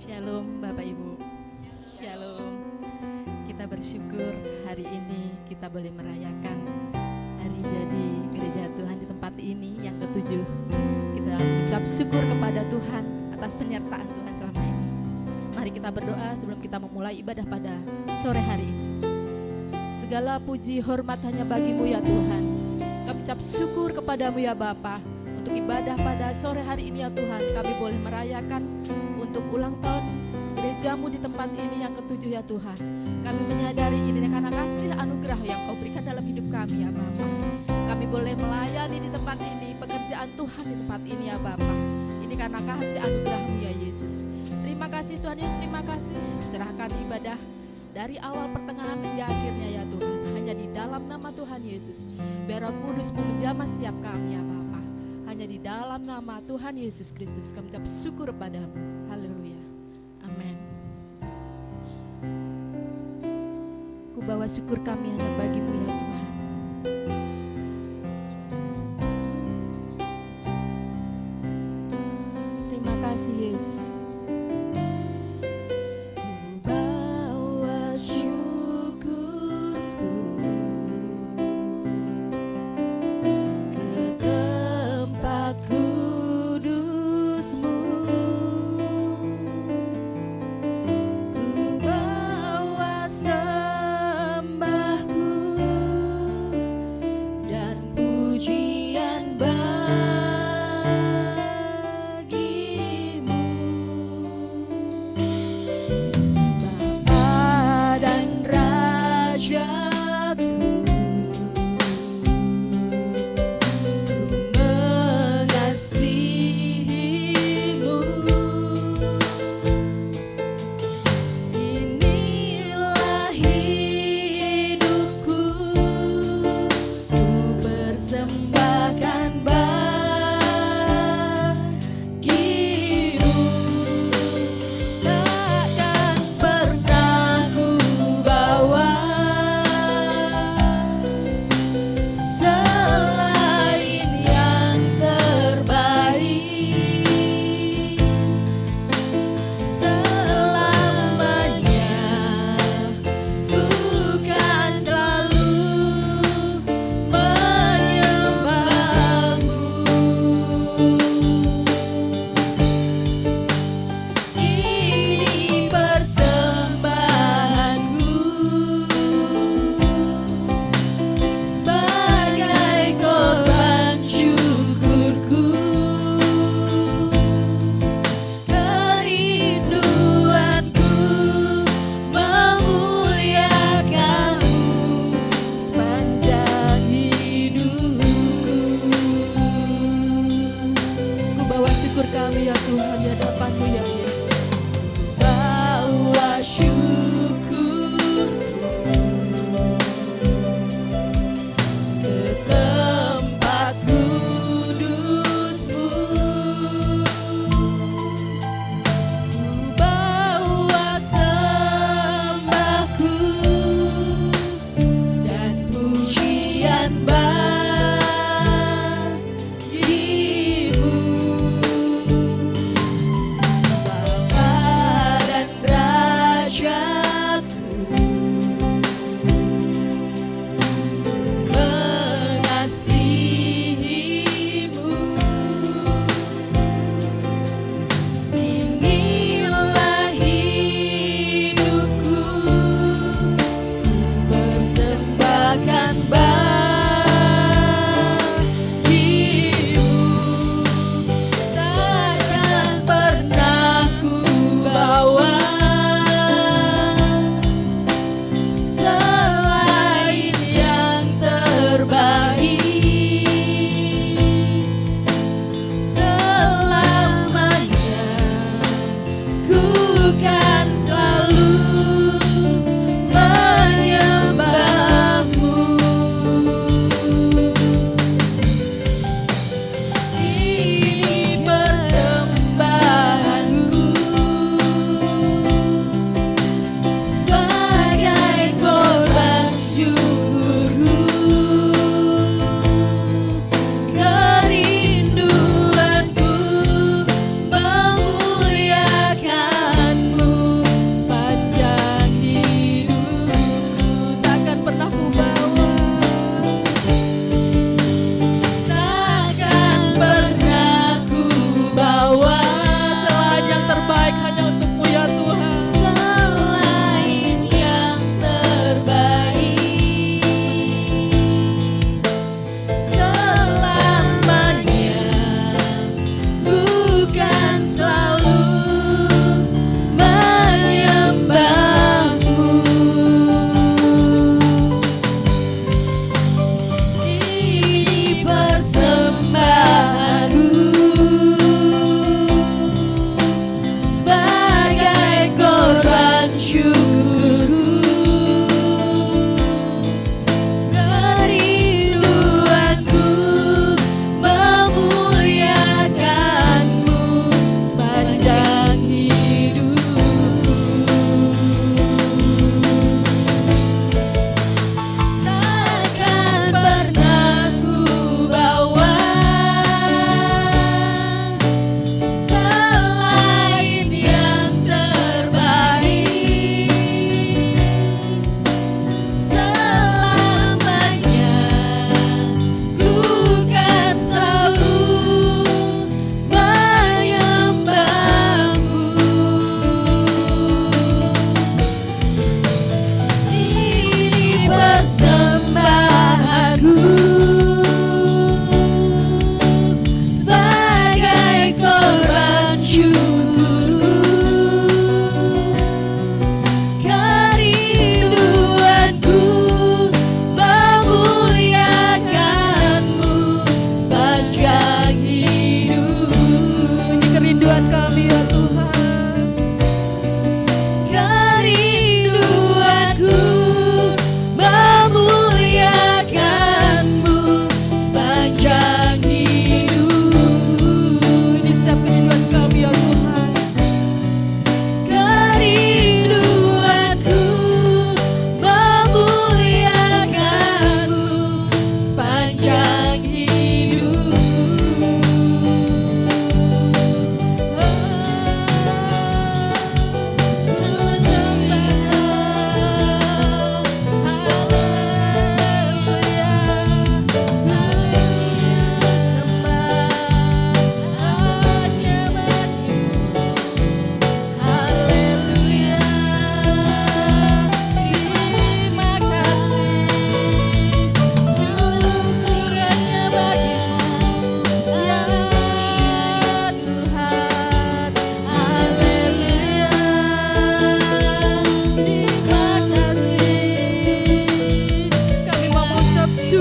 Shalom Bapak Ibu. Shalom. Kita bersyukur hari ini kita boleh merayakan hari jadi gereja Tuhan di tempat ini yang ke-7. Kita ucap syukur kepada Tuhan atas penyertaan Tuhan selama ini. Mari kita berdoa sebelum kita memulai ibadah pada sore hari ini. Segala puji hormat hanya bagi-Mu ya Tuhan. Kami ucap syukur kepadamu ya Bapa. Untuk ibadah pada sore hari ini ya Tuhan, kami boleh merayakan untuk ulang tahun gerejamu di tempat ini yang ke-7 ya Tuhan. Kami menyadari ini karena kasih anugerah yang Kau berikan dalam hidup kami ya Bapa. Kami boleh melayani di tempat ini, pekerjaan Tuhan di tempat ini ya Bapa. Ini karena kasih anugerah-Mu ya Yesus. Terima kasih Tuhan Yesus, terima kasih. Serahkan ibadah dari awal pertengahan hingga akhirnya ya Tuhan. Hanya di dalam nama Tuhan Yesus. Biar Roh Kudus menjamah setiap kami ya Bapa. Hanya di dalam nama Tuhan Yesus Kristus kami ucap syukur padamu. Haleluya. Amin. Ku bawa syukur kami hanya bagi-Mu ya Tuhan. Terima kasih Yesus. Persembahkan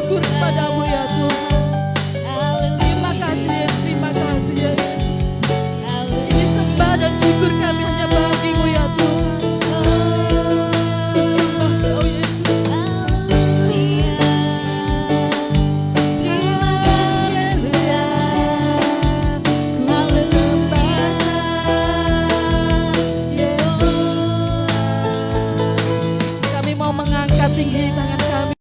bersyukur kepadamu ya Tuhan. Terima kasih Yesus, terima kasih ya Yesus. Ini sembah dan syukur kami hanya bagimu ya Tuhan. Sembah Kau Yesus. Kami mau mengangkat tinggi tangan kami.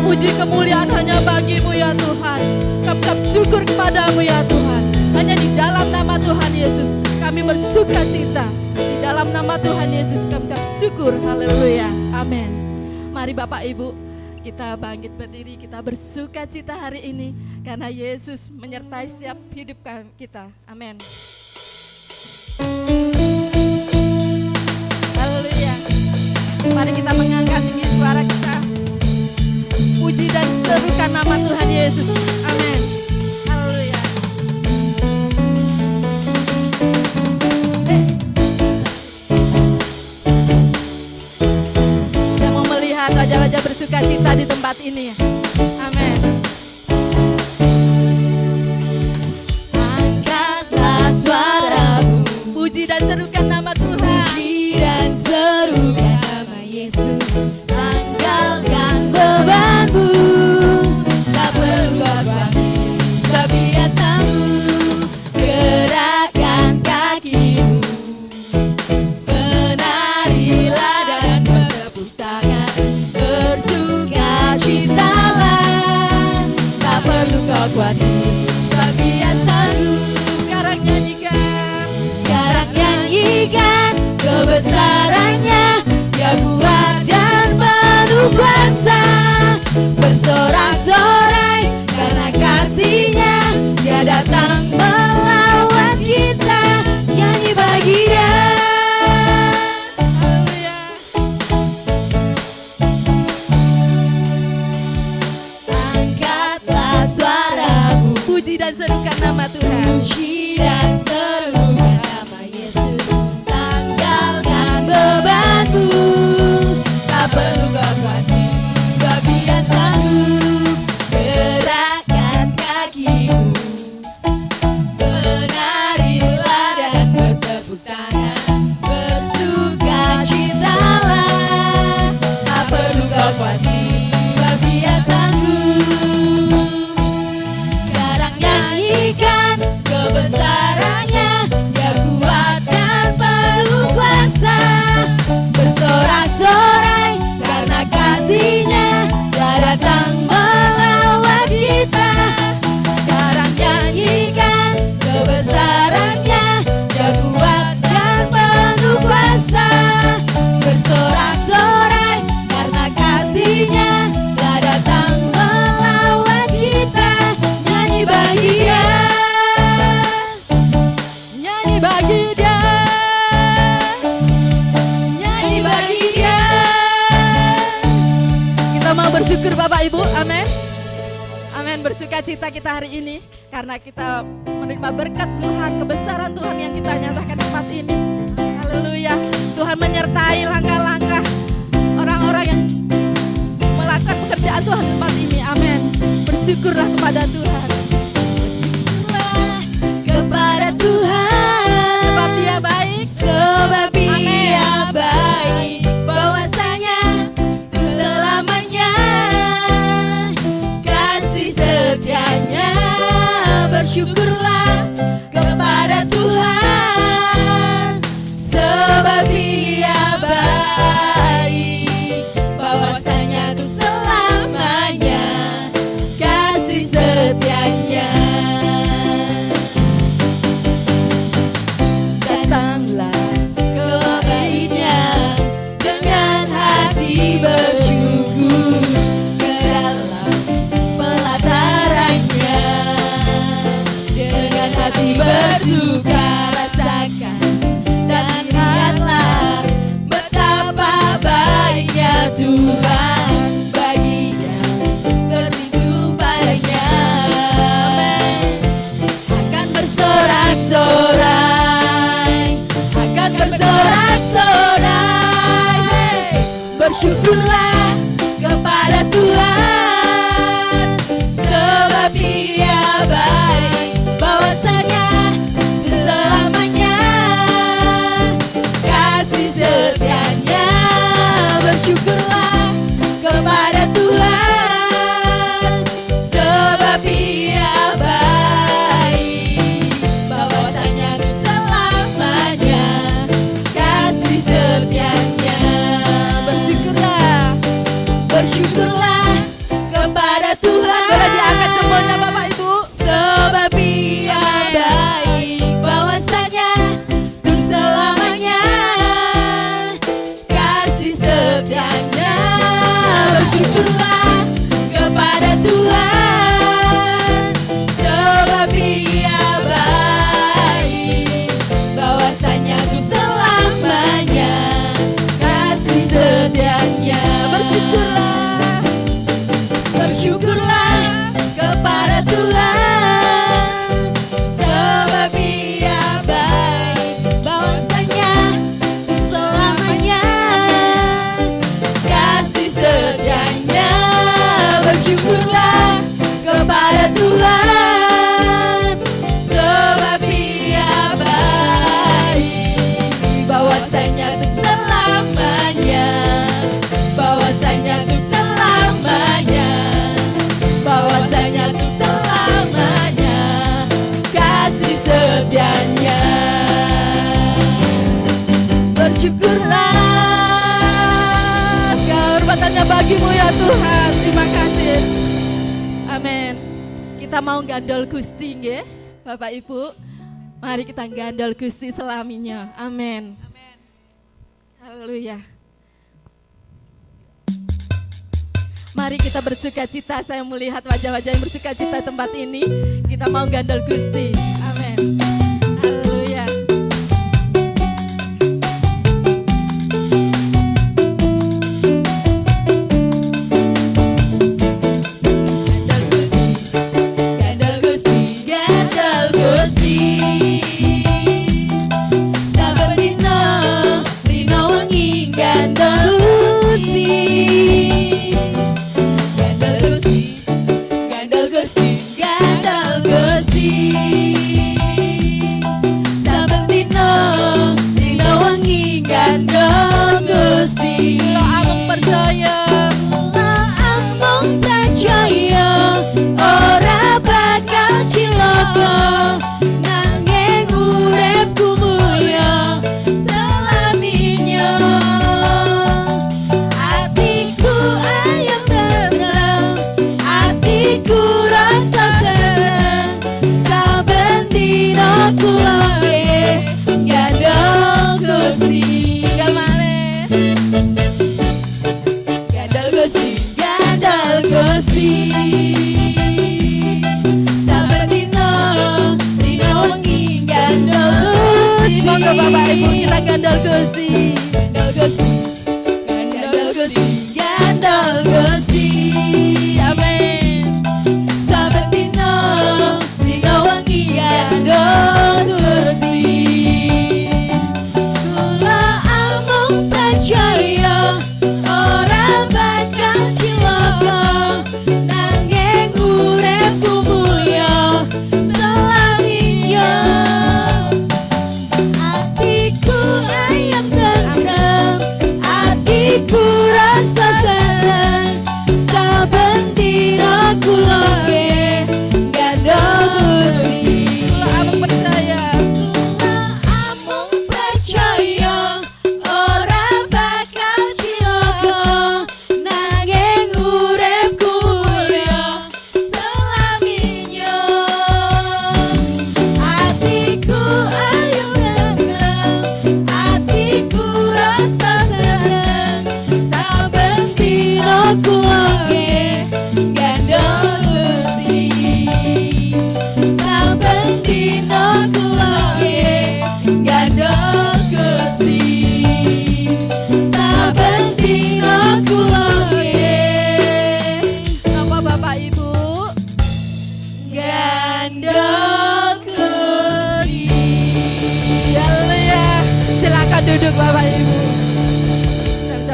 Puji kemuliaan hanya bagimu ya Tuhan. Kami syukur kepadamu ya Tuhan. Hanya di dalam nama Tuhan Yesus kami bersuka cita. Di dalam nama Tuhan Yesus kami syukur. Haleluya. Amin. Mari Bapak Ibu, kita bangkit berdiri, kita bersuka cita hari ini karena Yesus menyertai setiap hidup kita. Amin. Haleluya. Mari kita mengangkat tinggi suara kita. Puji dan serukan nama Tuhan Yesus. Amin. Haleluya. Saya mau melihat wajah-wajah bersuka cita di tempat ini. Amin. Angkatlah suaramu, puji dan serukan nama Tuhan. Puji dan serukan nama Yesus. Tanggalkan bebanmu, tak perlu beban, kebiasaanmu. Gerakkan kakimu, menarilah dan bertepuk tangan. Bersuka citalah, tak perlu kau khawatir, kebiasaanmu. Sekarang nyanyikan kebesarannya. Dia kuat dan penuh kuasa, bersorak-sorai karena kasih-Nya. Dia datang melawan kita, nyanyi bagi Dia. Haleluya. Angkatlah suaramu, puji dan serukan nama Tuhan. Puji dan serukan nama Yesus. Tanggalkan bebanmu, tak perlu kau khawatir, kebiasaanmu. Gerakkan kakimu, menarilah dan bertepuk tangan. Bersuka citalah, tak perlu kau khawatir, kebiasaanmu. Sekarang nyanyikan kebesaran bersyukur Bapak Ibu, amin. Amin, bersuka cita kita hari ini karena kita menerima berkat Tuhan, kebesaran Tuhan yang kita nyatakan di tempat ini. Haleluya. Tuhan menyertai langkah-langkah orang-orang yang melakukan pekerjaan Tuhan di tempat ini. Amin. Bersyukurlah kepada Tuhan. Bersyukurlah kepada Tuhan, Sebab Dia baik. sebab Dia Amin. baik, bahwasanya selamanya kasih setianya. Bersyukurlah kepada Tuhan, sebab Dia baik, bahwasanya untuk selamanya kasih setianya. Datanglah ke baitnya dengan hati bersyukur, ke dalam pelatarannya dengan hati bersuka. Rasakan dan lihatlah betapa baiknya Tuhan bagi yang terlindung padanya. Akan bersorak-sorai, akan bersorak-sorai. Bersyukurlah kepada Tuhan, sebab Dia baik, bahwasanya selamanya kasih setianya. Bersyukurlah kepada Tuhan, sebab Dia baik, bahwasanya untuk selamanya kasih setianya. Bersyukurlah. Bersyukurlah kepada Tuhan. Boleh diangkat jempolnya Bapak Ibu. Sebab Dia baik, bahwasanya untuk selamanya kasih setianya. Bersyukurlah kepada Tuhan, sebab Dia baik, bahwasanya untuk selamanya kasih setianya. Bersyukurlah. Bersyukurlah kepada Tuhan, sebab Dia baik, bahwasanya selamanya kasih setianya. Bersyukurlah kepada Tuhan, sebab Dia baik, bahwasanya untuk selamanya, bahwasanya untuk selamanya, bahwasanya untuk selamanya kasih setianya. Bersyukurlah, Kehormatannya bagimu ya Tuhan. Terima kasih. Amin. Kita mau gandol Gusti nggih, Bapak Ibu. Mari kita gandol Gusti selaminya. Amin. Haleluya. Mari kita bersuka cita. Saya melihat wajah-wajah yang bersuka cita tempat ini. Kita mau gandol Gusti. Amin. Haleluya. Gandol Gusti, gandol Gusti, saben dina dina wengi gandol Gusti. Gandol Gusti, gandol Gusti, gandol Gusti, saben dina dina wengi gandol Gusti. Lo amung percaya. Amung percaya ora bakal cilaka, nanging uripku mulya selaminya. Atiku ayam tenang, atiku rasa seneng, saben dina kula gandol Gusti. Gamale. Gandol Gusti, gandol Gusti, saben dina dina wengi gandol Gusti. Monggo Bapak Ibu kita gandol Gusti. Gandol Gusti, gandol Gusti, gandol Gusti.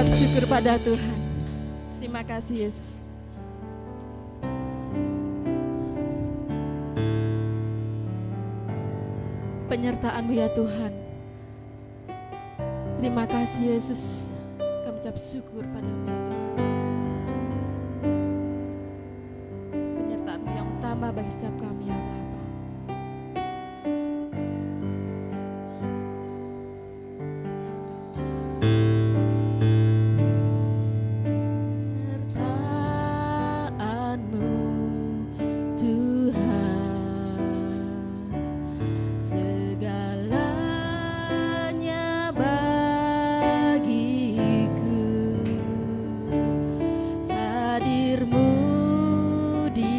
mengucap syukur pada Tuhan. Terima kasih Yesus. Penyertaan-Mu ya Tuhan. Terima kasih Yesus. Kami ucap syukur pada-Mu ya Tuhan. Penyertaan-Mu yang utama bagi setiap kami ya Bapa. Penyertaan-Mu Tuhan, segalanya bagiku. Hadir-Mu di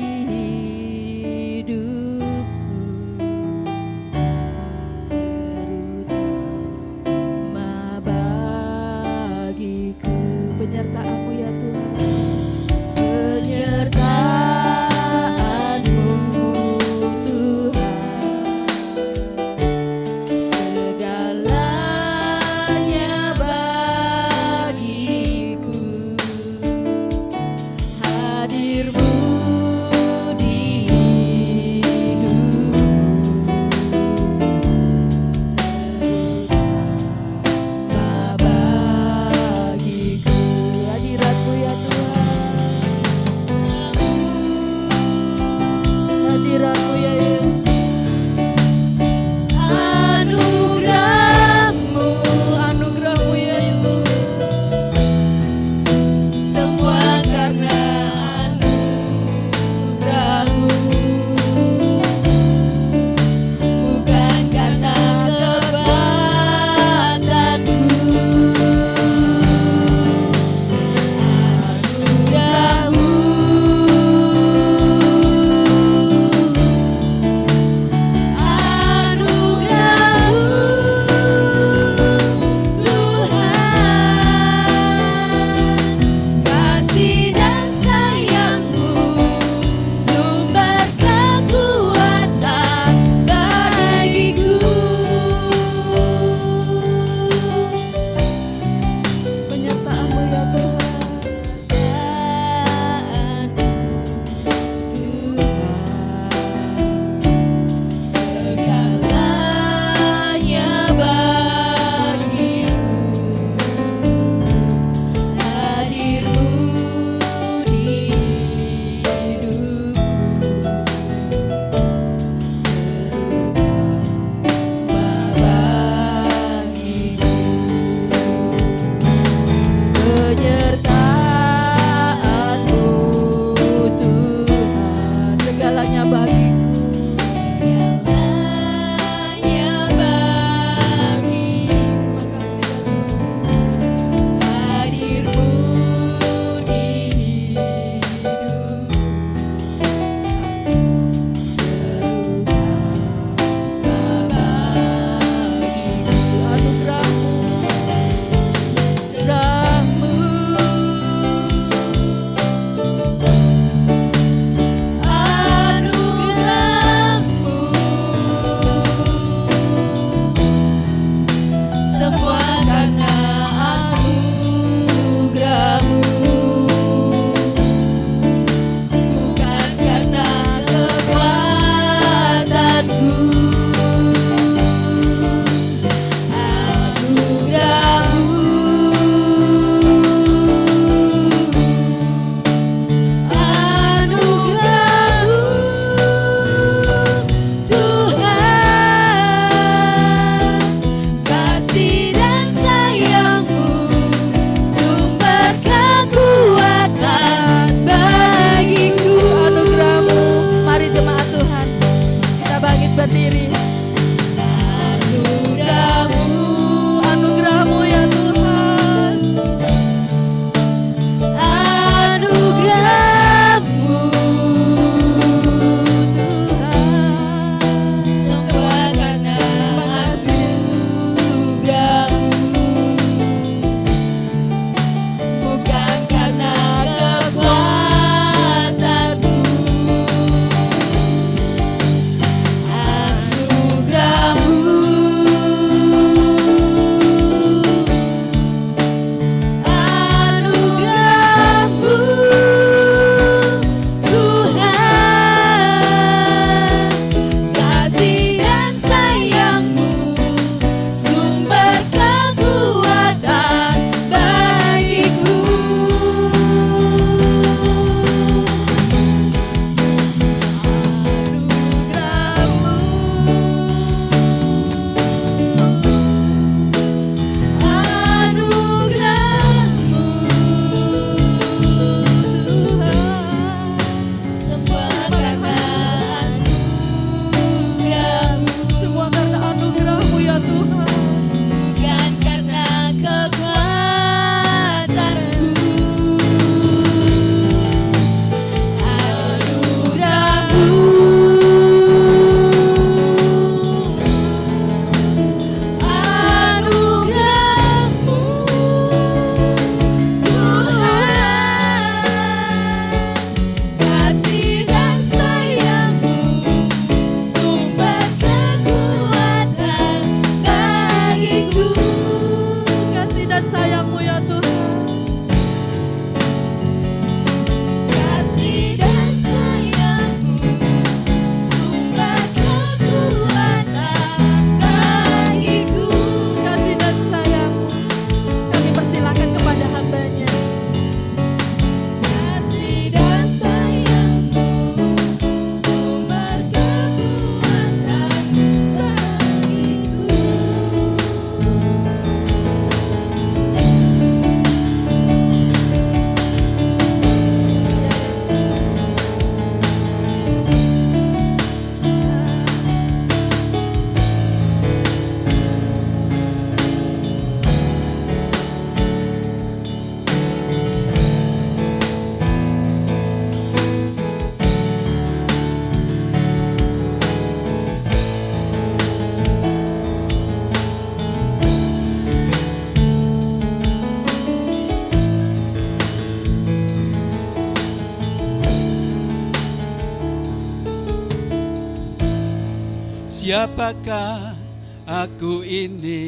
Siapakah aku ini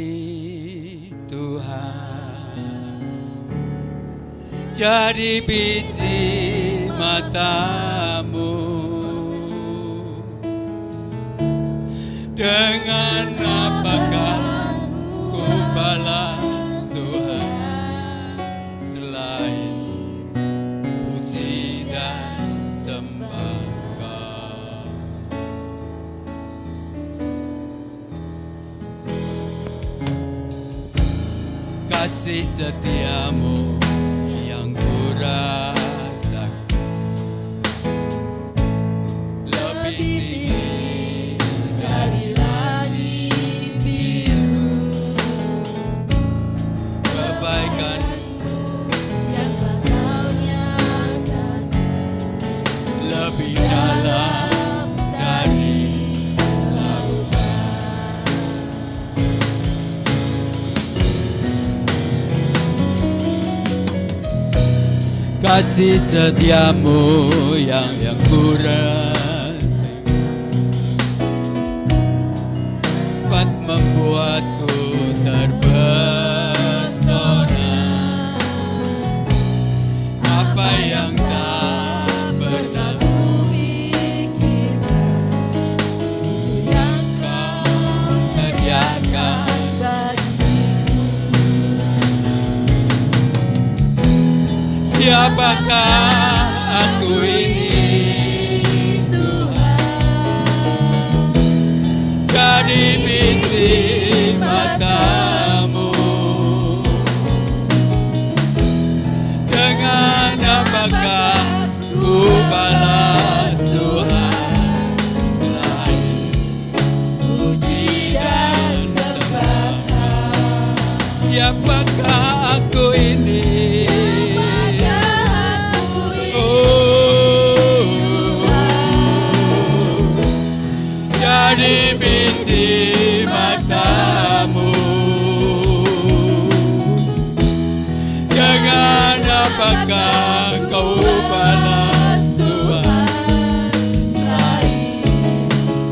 Tuhan? Jadi biji matamu, dengan apakah ku balas Tuhan selain puji dan sembah Kau. Kasih setiamu yang ku rasakan lebih tinggi dari langit biru. Kebaikanmu yang Kau nyatakan lebih dalam dari kasih setiamu yang ku rasakan dapat membuatku terpesona. Apa yang tak pernah pikirkan yang Kau sediakan. Siapakah aku ini Tuhan? Jadi biji matamu, dengan apakah ku balas Tuhan selain puji dan sembah. Siapakah aku ini? Jadi biji matamu, dengan apakah Kau balas Tuhan selain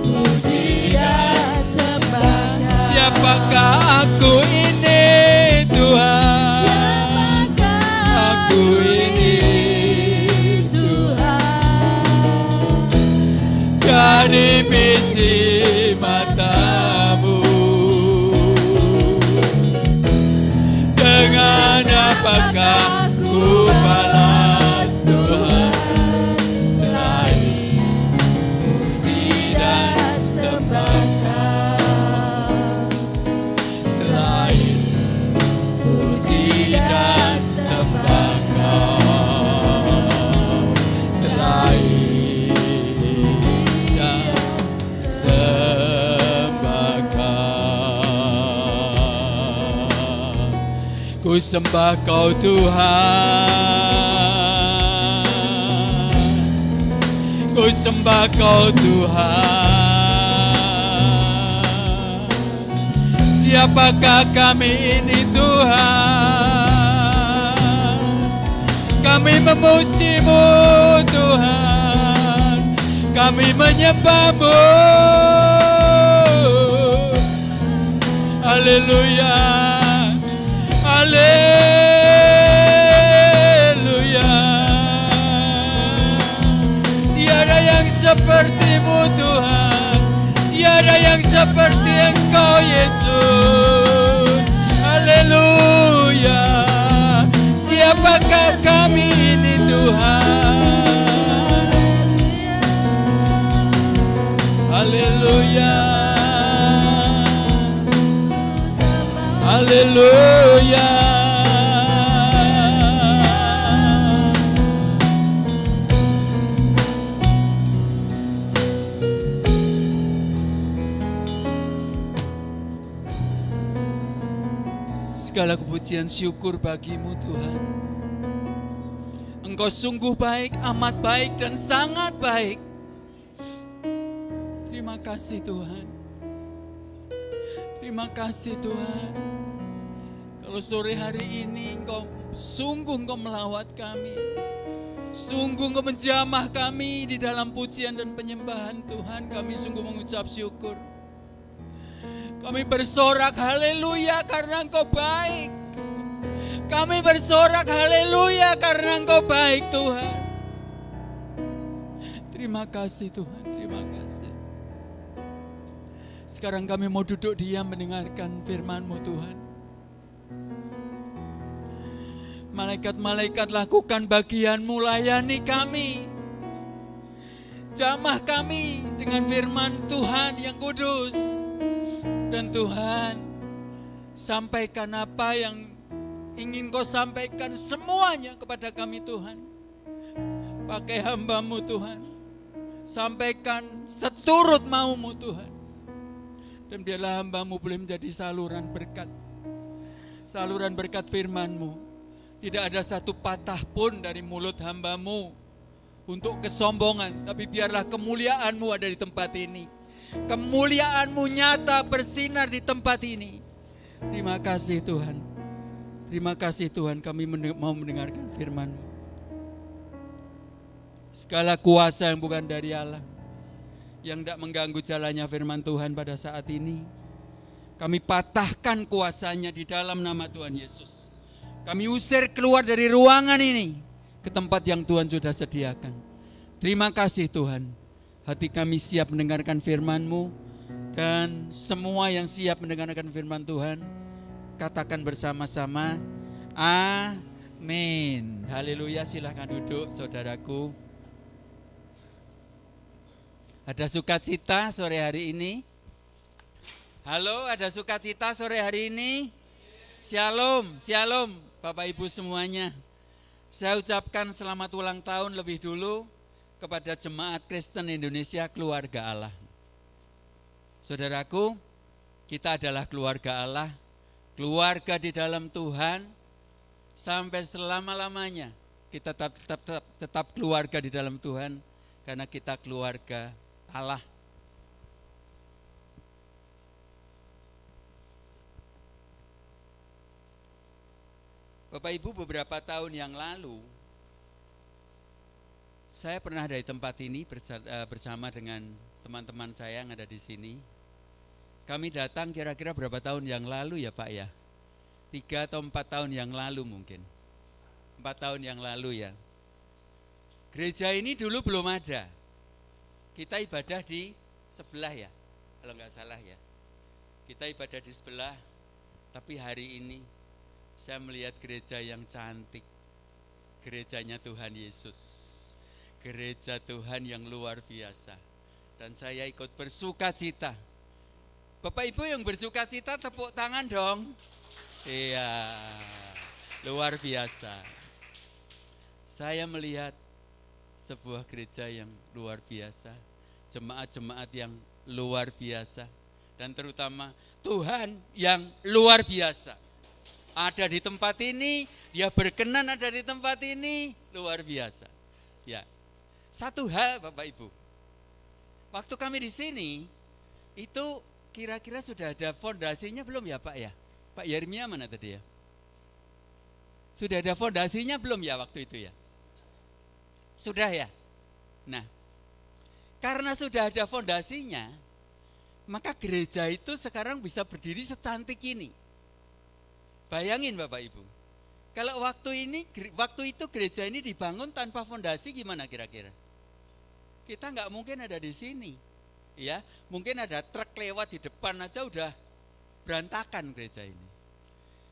puji dan sembah. siapakah aku ini Tuhan? Aku ini Tuhan, jadi biji matamu, dengan apakah ku balas Tuhan selain puji dan sembah Kau, selain puji dan sembah Kau, selain dan sembah Kau. Ku sembah Kau Tuhan, ku sembah Kau Tuhan. Siapakah kami ini Tuhan? Kami memuji-Mu Tuhan, kami menyembah-Mu. Haleluya, haleluya. Tiada yang seperti-Mu Tuhan, tiada yang seperti Engkau Yesus. Haleluya. Siapakah kami ini Tuhan? Haleluya, haleluya. Segala kepujian syukur bagi-Mu Tuhan. Engkau sungguh baik, amat baik dan sangat baik. Terima kasih Tuhan. Terima kasih Tuhan. Kalau sore hari ini Engkau melawat kami. Sungguh Engkau menjamah kami di dalam pujian dan penyembahan Tuhan. Kami sungguh mengucap syukur. Kami bersorak haleluya karena Engkau baik. Kami bersorak haleluya karena Engkau baik Tuhan. Terima kasih Tuhan, terima kasih. Sekarang kami mau duduk diam mendengarkan firman-Mu Tuhan. Malaikat-malaikat lakukan bagian-Mu, layani kami. Jamah kami dengan firman Tuhan yang kudus. Dan Tuhan, sampaikan apa yang ingin Kau sampaikan semuanya kepada kami Tuhan. Pakai hamba-Mu Tuhan. Sampaikan seturut mau-Mu Tuhan. Dan biarlah hamba-Mu boleh menjadi saluran berkat. Saluran berkat firman-Mu. Tidak ada satu patah pun dari mulut hamba-Mu untuk kesombongan. Tapi biarlah kemuliaan-Mu ada di tempat ini. Kemuliaan-Mu nyata bersinar di tempat ini. Terima kasih Tuhan. Terima kasih Tuhan, kami mau mendengarkan firman-Mu. Segala kuasa yang bukan dari Allah, yang tidak mengganggu jalannya firman Tuhan pada saat ini, kami patahkan kuasanya di dalam nama Tuhan Yesus. Kami usir keluar dari ruangan ini ke tempat yang Tuhan sudah sediakan. Terima kasih Tuhan. Hati kami siap mendengarkan firman-Mu. Dan semua yang siap mendengarkan firman Tuhan, katakan bersama-sama, amin. Haleluya, silahkan duduk saudaraku. Ada sukacita sore hari ini? Halo, ada sukacita sore hari ini? Shalom, shalom Bapak Ibu semuanya. Saya ucapkan selamat ulang tahun lebih dulu kepada Jemaat Kristen Indonesia Keluarga Allah. Saudaraku, kita adalah keluarga Allah, keluarga di dalam Tuhan, sampai selama-lamanya kita tetap keluarga di dalam Tuhan, karena kita keluarga Allah. Bapak Ibu, beberapa tahun yang lalu saya pernah dari tempat ini bersama dengan teman-teman saya yang ada di sini. Kami datang kira-kira berapa tahun yang lalu ya Pak ya? 3 atau 4 tahun yang lalu mungkin. 4 tahun yang lalu ya. Gereja ini dulu belum ada. Kita ibadah di sebelah ya, kalau nggak salah ya. Kita ibadah di sebelah, tapi hari ini saya melihat gereja yang cantik. Gerejanya Tuhan Yesus. Gereja Tuhan yang luar biasa. Dan saya ikut bersuka cita. Bapak Ibu yang bersuka cita tepuk tangan dong. Iya, luar biasa. Saya melihat sebuah gereja yang luar biasa, jemaat-jemaat yang luar biasa, dan terutama Tuhan yang luar biasa. Ada di tempat ini, Dia berkenan ada di tempat ini, luar biasa. Ya, satu hal Bapak Ibu, waktu kami di sini, itu kira-kira sudah ada fondasinya belum ya Pak ya? Pak Yeremia mana tadi ya? Sudah ada fondasinya belum ya waktu itu ya? Sudah ya? Nah, karena sudah ada fondasinya, maka gereja itu sekarang bisa berdiri secantik ini. Bayangin Bapak Ibu, kalau waktu itu gereja ini dibangun tanpa fondasi gimana kira-kira? Kita nggak mungkin ada di sini, ya. Mungkin ada truk lewat di depan aja udah berantakan gereja ini.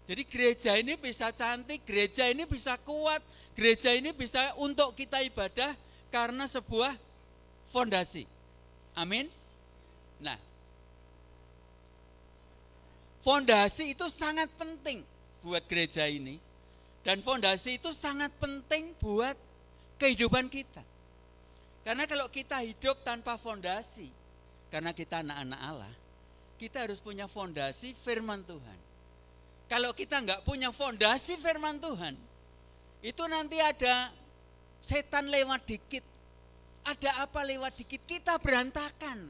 Jadi gereja ini bisa cantik, gereja ini bisa kuat, gereja ini bisa untuk kita ibadah karena sebuah fondasi. Amin. Nah, fondasi itu sangat penting buat gereja ini, dan fondasi itu sangat penting buat kehidupan kita. Karena kalau kita hidup tanpa fondasi, karena kita anak-anak Allah, kita harus punya fondasi firman Tuhan. Kalau kita nggak punya fondasi firman Tuhan, itu nanti ada setan lewat dikit, ada apa lewat dikit, kita berantakan.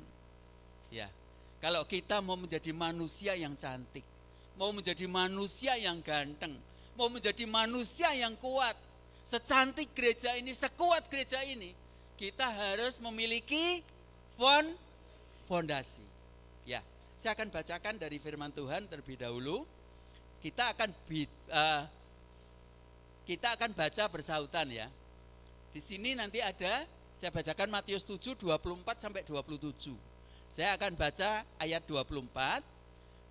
Ya, kalau kita mau menjadi manusia yang cantik, mau menjadi manusia yang ganteng, mau menjadi manusia yang kuat, secantik gereja ini, sekuat gereja ini, kita harus memiliki fondasi. Ya, Saya akan bacakan dari firman Tuhan terlebih dahulu. Kita akan baca bersautan ya. Di sini nanti ada, saya bacakan Matius 7, 24 sampai 27. Saya akan baca ayat 24,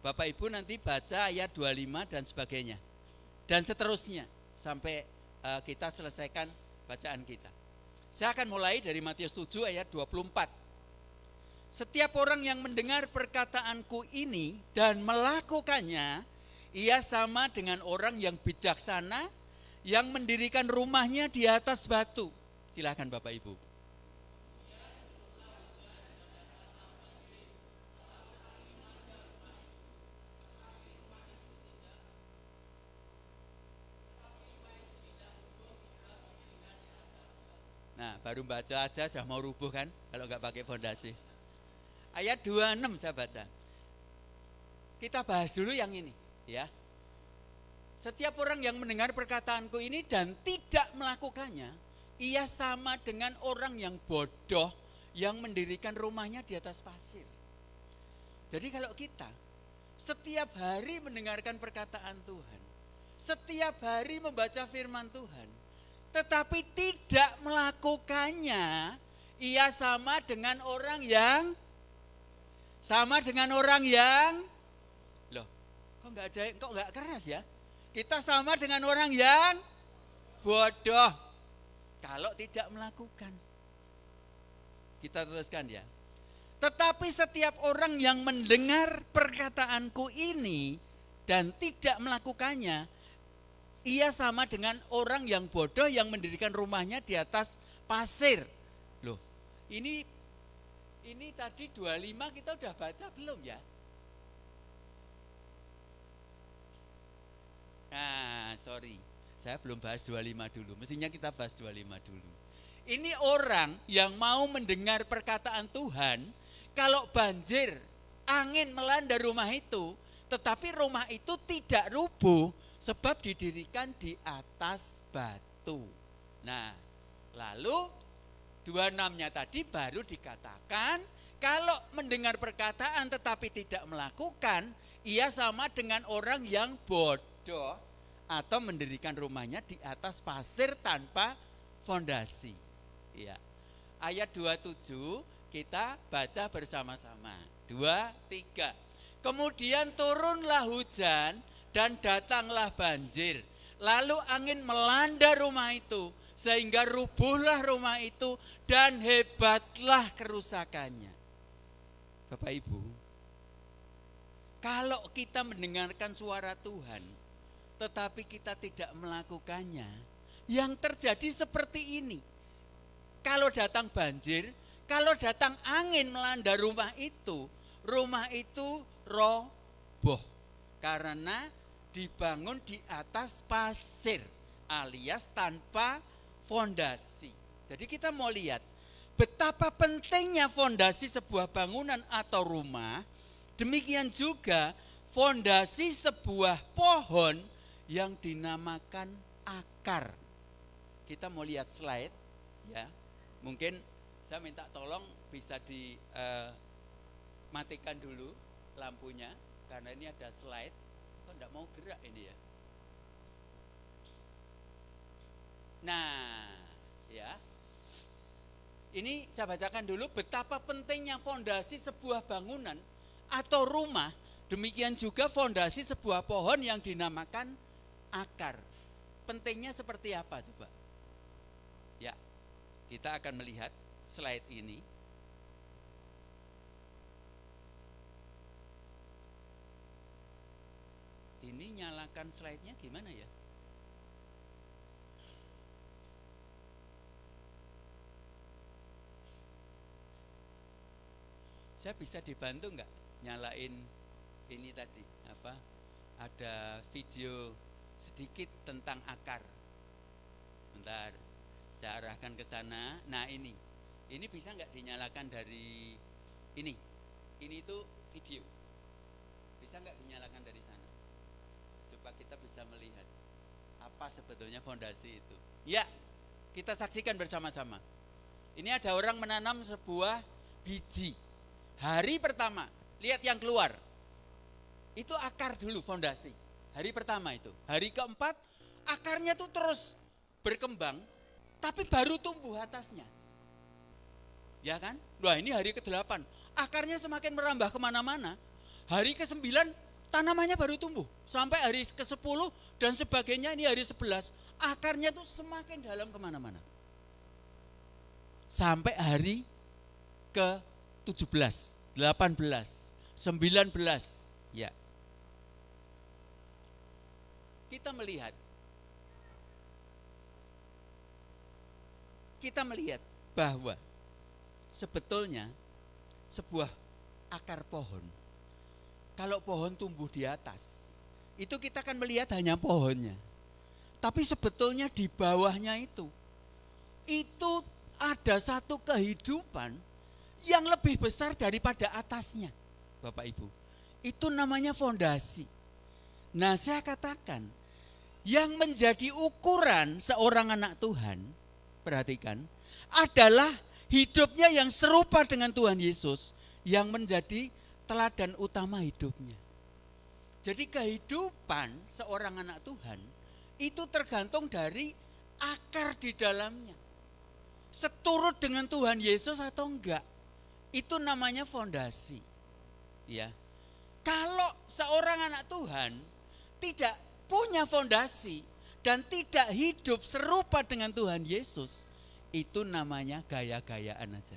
Bapak Ibu nanti baca ayat 25 dan sebagainya. Dan seterusnya sampai kita selesaikan bacaan kita. Saya akan mulai dari Matius 7 ayat 24. Setiap orang yang mendengar perkataanku ini dan melakukannya, ia sama dengan orang yang bijaksana yang mendirikan rumahnya di atas batu. Silakan Bapak Ibu. Nah, baru baca aja sudah mau rubuh kan kalau nggak pakai fondasi. Ayat 26 saya baca. Kita bahas dulu yang ini ya. Setiap orang yang mendengar perkataanku ini dan tidak melakukannya, ia sama dengan orang yang bodoh yang mendirikan rumahnya di atas pasir. Jadi kalau kita setiap hari mendengarkan perkataan Tuhan, setiap hari membaca firman Tuhan, tetapi tidak melakukannya, ia sama dengan orang yang loh, kok nggak keras ya? Kita sama dengan orang yang bodoh kalau tidak melakukan. Kita teruskan ya. Tetapi setiap orang yang mendengar perkataanku ini dan tidak melakukannya, ia sama dengan orang yang bodoh yang mendirikan rumahnya di atas pasir. Loh, ini tadi 25 kita udah baca belum ya? Nah, sorry, saya belum bahas 25 dulu. Mestinya kita bahas 25 dulu. Ini orang yang mau mendengar perkataan Tuhan, kalau banjir, angin melanda rumah itu, tetapi rumah itu tidak rubuh sebab didirikan di atas batu. Nah, lalu 26-nya tadi baru dikatakan, kalau mendengar perkataan tetapi tidak melakukan, ia sama dengan orang yang bodoh atau mendirikan rumahnya di atas pasir tanpa fondasi. Ya. Ayat 27 kita baca bersama-sama. 2, 3. Kemudian turunlah hujan dan datanglah banjir. Lalu angin melanda rumah itu sehingga rubuhlah rumah itu dan hebatlah kerusakannya. Bapak Ibu, kalau kita mendengarkan suara Tuhan tetapi kita tidak melakukannya, yang terjadi seperti ini. Kalau datang banjir, kalau datang angin melanda rumah itu roboh karena dibangun di atas pasir alias tanpa fondasi. Jadi kita mau lihat betapa pentingnya fondasi sebuah bangunan atau rumah, demikian juga fondasi sebuah pohon yang dinamakan akar. Kita mau lihat slide ya. Mungkin saya minta tolong bisa dimatikan dulu lampunya karena ini ada slide. Kok enggak mau gerak ini ya? Nah, ya. Ini saya bacakan dulu betapa pentingnya fondasi sebuah bangunan atau rumah, demikian juga fondasi sebuah pohon yang dinamakan akar. Pentingnya seperti apa coba? Ya, kita akan melihat slide ini. Ini nyalakan slide-nya gimana ya? Saya bisa dibantu nggak nyalain ini tadi apa? Ada video sedikit tentang akar. Bentar, saya arahkan ke sana. Nah ini bisa nggak dinyalakan dari ini? Ini itu video. Bisa nggak dinyalakan dari sana? Supaya kita bisa melihat apa sebetulnya fondasi itu. Ya, kita saksikan bersama-sama. Ini ada orang menanam sebuah biji. Hari pertama lihat yang keluar. Itu akar dulu, fondasi. Hari pertama itu. Hari keempat, akarnya tuh terus berkembang, tapi baru tumbuh atasnya. Ya kan? Wah, ini hari ke-8. Akarnya semakin merambah kemana-mana. Hari ke-9, tanamannya baru tumbuh. Sampai hari ke-10 dan sebagainya, ini hari 11. Akarnya tuh semakin dalam kemana-mana. Sampai hari ke-17, 18, 19. Ya. Kita melihat bahwa sebetulnya sebuah akar pohon, kalau pohon tumbuh di atas, itu kita akan melihat hanya pohonnya. Tapi sebetulnya di bawahnya itu ada satu kehidupan yang lebih besar daripada atasnya, Bapak Ibu. Itu namanya fondasi. Nah, saya katakan, yang menjadi ukuran seorang anak Tuhan, perhatikan, adalah hidupnya yang serupa dengan Tuhan Yesus, yang menjadi teladan utama hidupnya. Jadi kehidupan seorang anak Tuhan itu tergantung dari akar di dalamnya. Seturut dengan Tuhan Yesus atau enggak, itu namanya fondasi. Ya. Kalau seorang anak Tuhan tidak punya fondasi dan tidak hidup serupa dengan Tuhan Yesus, itu namanya gaya-gayaan aja.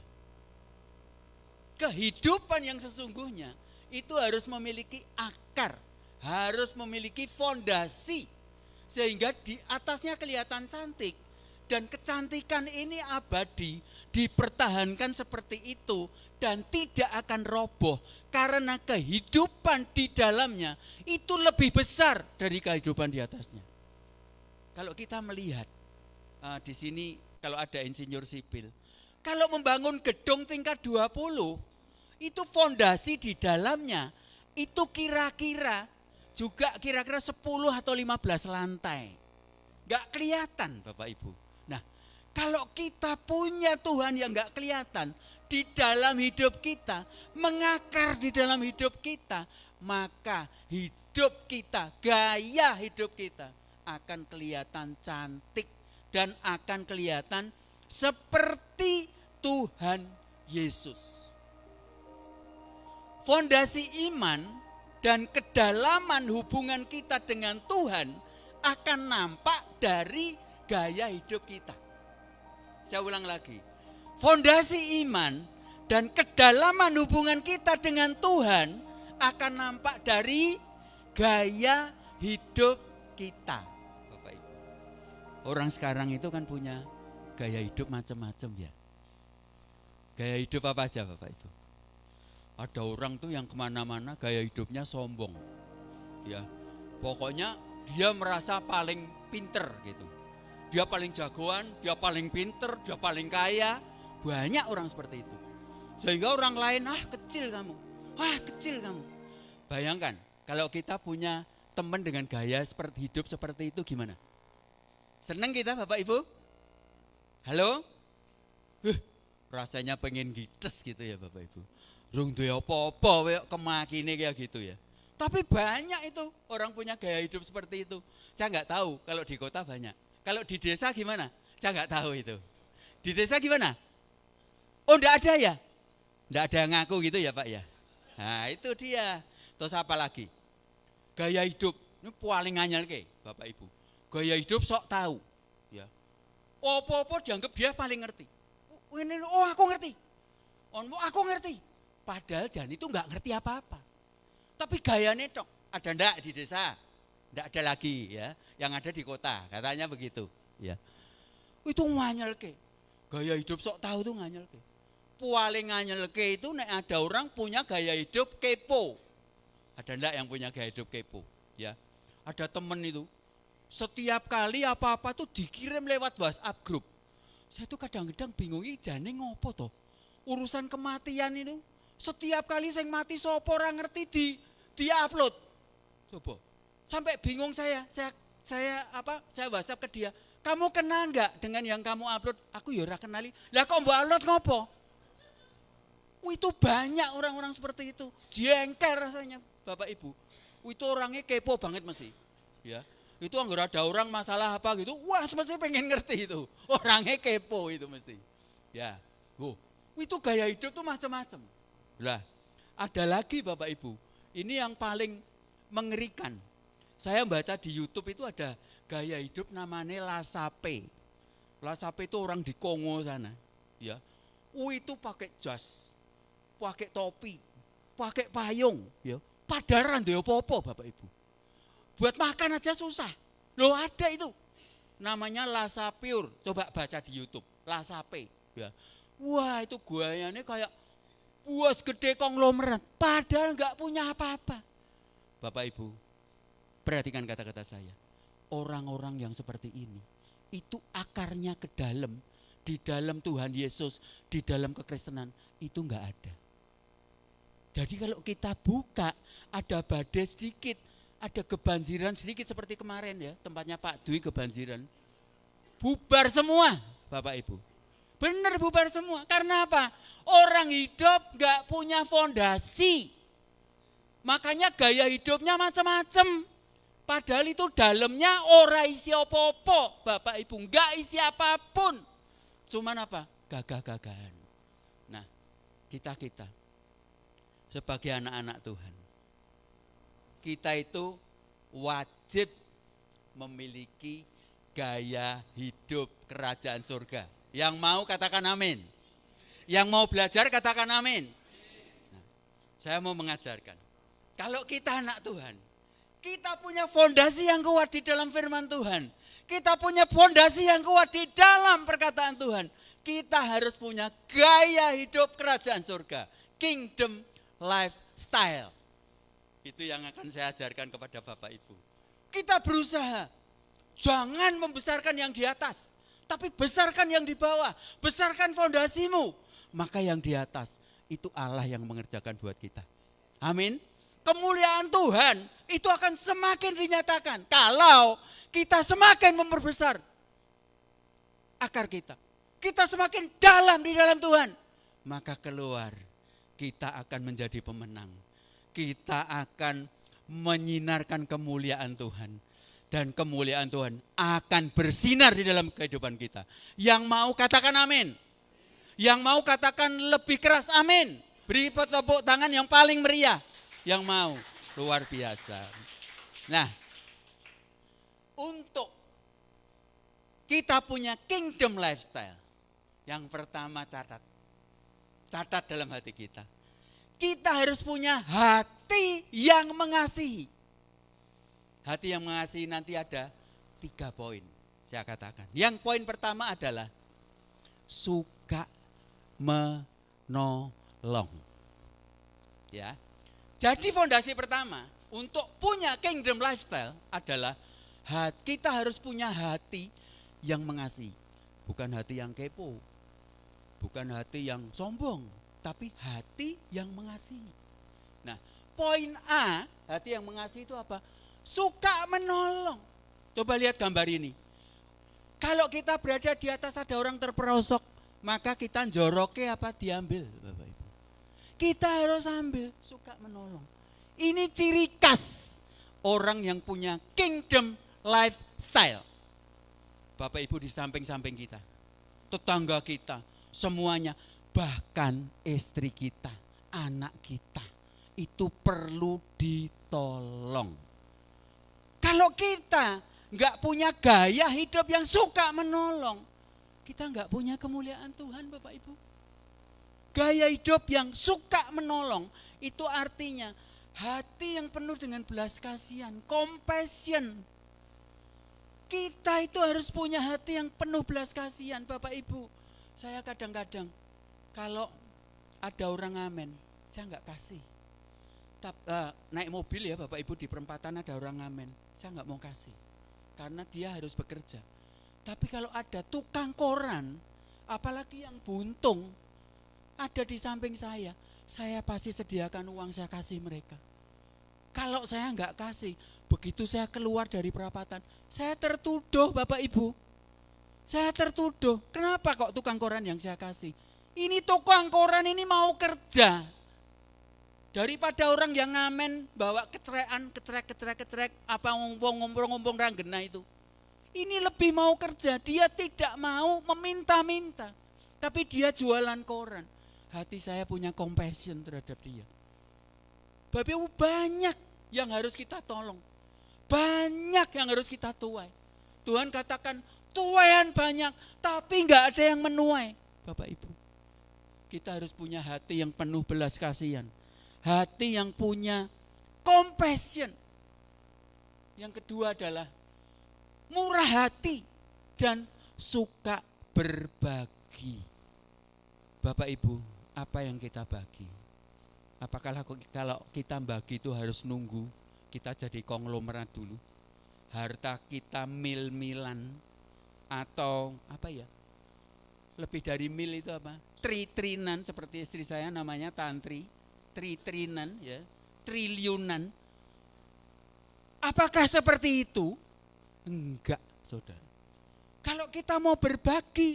Kehidupan yang sesungguhnya itu harus memiliki akar, harus memiliki fondasi, sehingga di atasnya kelihatan cantik. Dan kecantikan ini abadi, dipertahankan seperti itu dan tidak akan roboh, karena kehidupan di dalamnya itu lebih besar dari kehidupan di atasnya. Kalau kita melihat di sini, kalau ada insinyur sipil, kalau membangun gedung tingkat 20, itu fondasi di dalamnya itu kira-kira 10 atau 15 lantai. Gak kelihatan, Bapak Ibu. Nah, kalau kita punya Tuhan yang gak kelihatan di dalam hidup kita, mengakar di dalam hidup kita, maka hidup kita, gaya hidup kita akan kelihatan cantik dan akan kelihatan seperti Tuhan Yesus. Fondasi iman dan kedalaman hubungan kita dengan Tuhan akan nampak dari gaya hidup kita. Saya ulang lagi. Fondasi iman dan kedalaman hubungan kita dengan Tuhan akan nampak dari gaya hidup kita. Bapak Ibu. Orang sekarang itu kan punya gaya hidup macam-macam ya. Gaya hidup apa aja Bapak Ibu? Ada orang tuh yang kemana-mana gaya hidupnya sombong. Ya, pokoknya dia merasa paling pinter gitu. Dia paling jagoan, dia paling pinter, dia paling kaya. Banyak orang seperti itu. Sehingga orang lain, kecil kamu. Kecil kamu. Bayangkan, kalau kita punya teman dengan gaya seperti hidup seperti itu gimana? Seneng kita Bapak Ibu? Halo? Rasanya pengen gites gitu ya Bapak Ibu. Rung duwe apa-apa kemakine kayak gitu ya. Tapi banyak itu orang punya gaya hidup seperti itu. Saya nggak tahu kalau di kota banyak. Kalau di desa gimana? Saya nggak tahu itu. Di desa gimana? Oh, enggak ada ya? Enggak ada yang ngaku gitu ya Pak ya? Nah itu dia. Terus apa lagi? Gaya hidup, ini paling anyel ke Bapak Ibu. Gaya hidup sok tahu. Ya. Apa-apa dianggap dia paling ngerti. Aku ngerti. Aku ngerti. Padahal Jan itu enggak ngerti apa-apa. Tapi gayanya tok. Ada enggak di desa? Enggak ada lagi ya. Yang ada di kota, katanya begitu. Ya. Itu nganyelke. Gaya hidup sok tahu tuh nganyelke. Paling nganyelke itu nek ada orang punya gaya hidup kepo. Ada enggak yang punya gaya hidup kepo? Ya. Ada temen itu. Setiap kali apa-apa tuh dikirim lewat WhatsApp grup. Saya tuh kadang-kadang bingung jane ngopo toh. Urusan kematian itu setiap kali saya mati sapa ora ngerti di-upload. Coba. Sampai bingung saya WhatsApp ke dia. Kamu kenal enggak dengan yang kamu upload? Aku ya ora kenali. Lah kok mbok upload ngopo? Itu banyak orang-orang seperti itu. Jengkel rasanya Bapak Ibu. Itu orangnya kepo banget mesti. Ya. Itu anggap ada orang masalah apa gitu, wah mesti pengen ngerti itu. Orangnya kepo itu mesti. Ya. Itu gaya hidup tuh macam-macam. Lah, ada lagi Bapak Ibu. Ini yang paling mengerikan. Saya baca di YouTube itu ada gaya hidup namanya Lasape. Lasape itu orang di Kongo sana. Ya. Itu pakai jas, pakai topi, pakai payung, ya. Padahal dia apa-apa Bapak Ibu. Buat makan aja susah. Loh ada itu. Namanya Lasapure. Coba baca di YouTube. Lasape. Ya. Wah itu gayanya kayak buas gede konglomerat. Padahal nggak punya apa-apa. Bapak Ibu, perhatikan kata-kata saya. Orang-orang yang seperti ini, itu akarnya ke dalam. Di dalam Tuhan Yesus, di dalam kekristenan, itu nggak ada. Jadi kalau kita buka, ada badai sedikit, ada kebanjiran sedikit seperti kemarin ya, tempatnya Pak Dwi kebanjiran. Bubar semua Bapak Ibu. Benar bubar semua, karena apa? Orang hidup gak punya fondasi. Makanya gaya hidupnya macam-macam. Padahal itu dalamnya ora isi apa-apa Bapak Ibu, gak isi apapun. Cuman apa? Gagah-gagahan. Nah, kita sebagai anak-anak Tuhan, kita itu wajib memiliki gaya hidup kerajaan surga. Yang mau katakan amin. Yang mau belajar katakan amin. Nah, saya mau mengajarkan. Kalau kita anak Tuhan, kita punya fondasi yang kuat di dalam firman Tuhan. Kita punya fondasi yang kuat di dalam perkataan Tuhan. Kita harus punya gaya hidup kerajaan surga. Kingdom lifestyle. Itu yang akan saya ajarkan kepada Bapak Ibu. Kita berusaha. Jangan membesarkan yang di atas. Tapi besarkan yang di bawah. Besarkan fondasimu. Maka yang di atas itu Allah yang mengerjakan buat kita. Amin. Kemuliaan Tuhan itu akan semakin dinyatakan. Kalau kita semakin memperbesar akar kita. Kita semakin dalam di dalam Tuhan. Maka keluar kita akan menjadi pemenang. Kita akan menyinarkan kemuliaan Tuhan. Dan kemuliaan Tuhan akan bersinar di dalam kehidupan kita. Yang mau katakan amin. Yang mau katakan lebih keras amin. Beri tepuk tangan yang paling meriah. Yang mau, luar biasa. Nah, untuk kita punya kingdom lifestyle. Yang pertama catat dalam hati kita. Kita harus punya hati yang mengasihi. Hati yang mengasihi nanti ada 3 poin, saya katakan. Yang poin pertama adalah suka menolong. Ya. Jadi fondasi pertama untuk punya kingdom lifestyle adalah kita harus punya hati yang mengasihi. Bukan hati yang kepo, bukan hati yang sombong, tapi hati yang mengasihi. Nah, poin A, hati yang mengasihi itu apa? Suka menolong. Coba lihat gambar ini. Kalau kita berada di atas ada orang terperosok, maka kita joroknya apa? Diambil, Bapak Ibu. Kita harus ambil, suka menolong. Ini ciri khas orang yang punya kingdom lifestyle. Bapak Ibu di samping-samping kita, tetangga kita, semuanya, bahkan istri kita, anak kita, itu perlu ditolong. Kalau kita nggak punya gaya hidup yang suka menolong, kita nggak punya kemuliaan Tuhan Bapak Ibu. Gaya hidup yang suka menolong, itu artinya hati yang penuh dengan belas kasihan, compassion. Kita itu harus punya hati yang penuh belas kasihan Bapak Ibu. Saya kadang-kadang kalau ada orang ngamen, saya nggak kasih. Naik mobil ya Bapak Ibu di perempatan ada orang ngamen, saya nggak mau kasih karena dia harus bekerja. Tapi kalau ada tukang koran, apalagi yang buntung ada di samping saya pasti sediakan uang, saya kasih mereka. Kalau saya nggak kasih, begitu saya keluar dari perapatan, saya tertuduh Bapak Ibu. Saya tertuduh, kenapa kok tukang koran yang saya kasih? Ini tukang koran ini mau kerja. Daripada orang yang ngamen bawa kecerekan, kecerek, apa ngumpung ranggena itu. Ini lebih mau kerja, dia tidak mau meminta-minta. Tapi dia jualan koran. Hati saya punya compassion terhadap dia. Bapak Ibu, banyak yang harus kita tolong. Banyak yang harus kita tuai. Tuhan katakan, tuaian banyak, tapi enggak ada yang menuai. Bapak Ibu, kita harus punya hati yang penuh belas kasihan. Hati yang punya compassion. Yang kedua adalah murah hati dan suka berbagi. Bapak Ibu, apa yang kita bagi? Apakah kalau kita bagi itu harus nunggu kita jadi konglomerat dulu? Harta kita mil-milan atau apa ya? Lebih dari mil itu apa? Tritrinan, seperti istri saya namanya Tantri. Tritrinan ya, triliunan. Apakah seperti itu? Enggak, saudara. Kalau kita mau berbagi,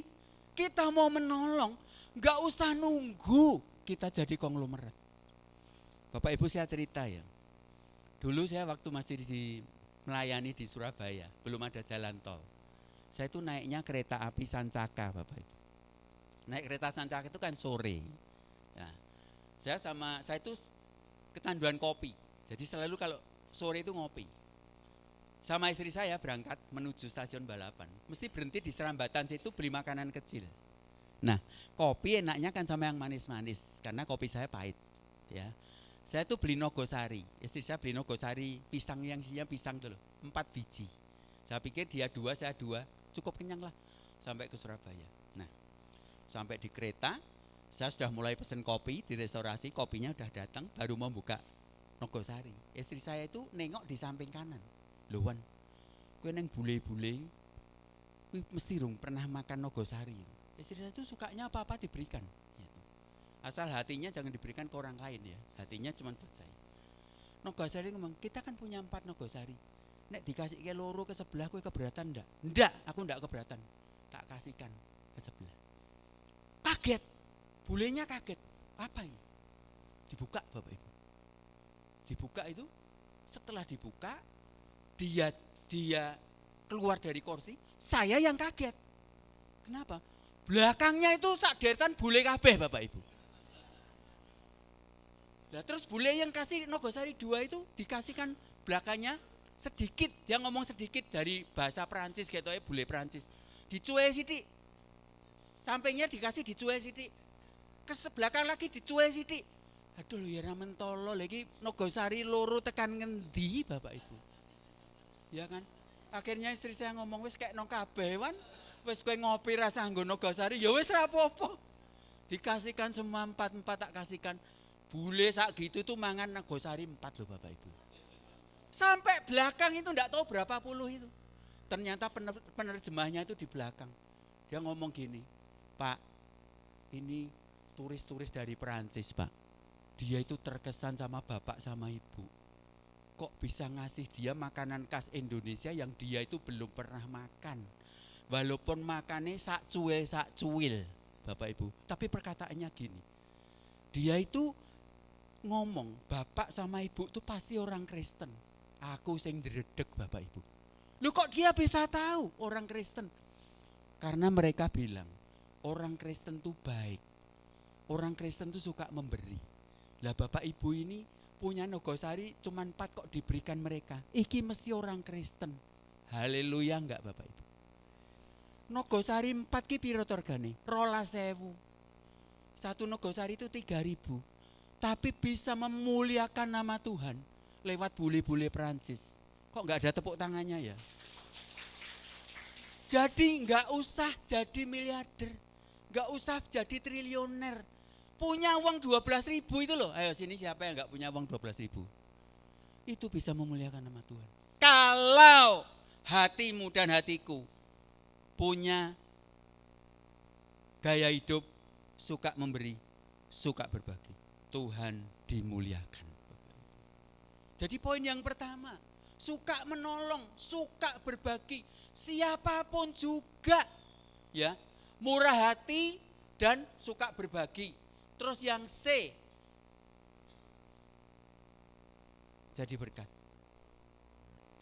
kita mau menolong, enggak usah nunggu kita jadi konglomerat. Bapak Ibu, saya cerita ya. Dulu saya waktu masih melayani di Surabaya, belum ada jalan tol. Saya itu naiknya kereta api Sancaka, Bapak Ibu. Naik kereta Sancaka itu kan sore. Ya. Saya itu kecanduan kopi. Jadi selalu kalau sore itu ngopi. Sama istri saya berangkat menuju stasiun balapan. Mesti berhenti di Serambatan situ beli makanan kecil. Nah, kopi enaknya kan sama yang manis-manis karena kopi saya pahit. Ya. Saya tuh beli Nogosari. Istri saya beli Nogosari pisang yang isinya pisang tuh loh, 4 biji. Saya pikir dia 2, saya 2, cukup kenyang lah sampai ke Surabaya. Nah, sampai di kereta saya sudah mulai pesen kopi di restorasi, kopinya udah datang, baru mau buka Nogosari. Istri saya itu nengok di samping kanan. Loh Wan, kowe neng bule-bule, kowe mesti rung pernah makan Nogosari. Istri saya itu sukanya apa-apa diberikan. Gitu. Asal hatinya jangan diberikan ke orang lain ya, hatinya cuma buat saya. Nogosari ngomong, kita kan punya 4 Nogosari. Nek dikasih ke loro ke sebelah, kowe keberatan ndak? Ndak, aku ndak keberatan. Tak kasihkan ke sebelah. Kaget. Bulenya kaget, apa ini? Dibuka Bapak Ibu. Dibuka itu, setelah dibuka, dia keluar dari kursi, saya yang kaget. Kenapa? Belakangnya itu sak deretan bule kabeh Bapak Ibu. Nah terus bule yang kasih Nogosari 2 itu dikasihkan belakangnya sedikit, dia ngomong sedikit dari bahasa Perancis gitu ya, bule Perancis. Dicuek sidik, sampingnya dikasih dicuek sidik. Ke belakang lagi dicuek sidik. Aduh ya ramen tolo lagi Nogosari loro tekan ngendi Bapak Ibu. Ya kan? Akhirnya istri saya ngomong wis kayak nong kabeh wan, wis kowe ngopi rasa nggo Nogosari, ya wis ra apa-apa. Dikasihkan semua 4 tak kasihkan. Bule sak gitu tuh mangan Nogosari 4 loh Bapak Ibu. Sampai belakang itu enggak tahu berapa puluh itu. Ternyata penerjemahnya itu di belakang. Dia ngomong gini, Pak, ini turis-turis dari Perancis Pak, dia itu terkesan sama bapak sama ibu. Kok bisa ngasih dia makanan khas Indonesia yang dia itu belum pernah makan. Walaupun makannya sak cuil Bapak Ibu. Tapi perkataannya gini, dia itu ngomong bapak sama ibu itu pasti orang Kristen. Aku sing dredeg Bapak Ibu. Lu kok dia bisa tahu orang Kristen? Karena mereka bilang orang Kristen tuh baik. Orang Kristen tuh suka memberi. Lah Bapak Ibu ini punya Nogosari cuman 4 kok diberikan mereka. Iki mesti orang Kristen. Haleluya enggak Bapak Ibu? Nogosari 4 ki piro regane? 12.000. Satu Nogosari itu 3.000. Tapi bisa memuliakan nama Tuhan lewat bule-bule Perancis. Kok enggak ada tepuk tangannya ya? Jadi enggak usah jadi miliarder. Enggak usah jadi triliuner. Punya uang 12.000 itu loh. Ayo sini siapa yang enggak punya uang 12.000? Itu bisa memuliakan nama Tuhan. Kalau hatimu dan hatiku punya gaya hidup suka memberi, suka berbagi, Tuhan dimuliakan. Jadi poin yang pertama, suka menolong, suka berbagi, siapapun juga, ya, murah hati dan suka berbagi. Terus yang C, jadi berkat.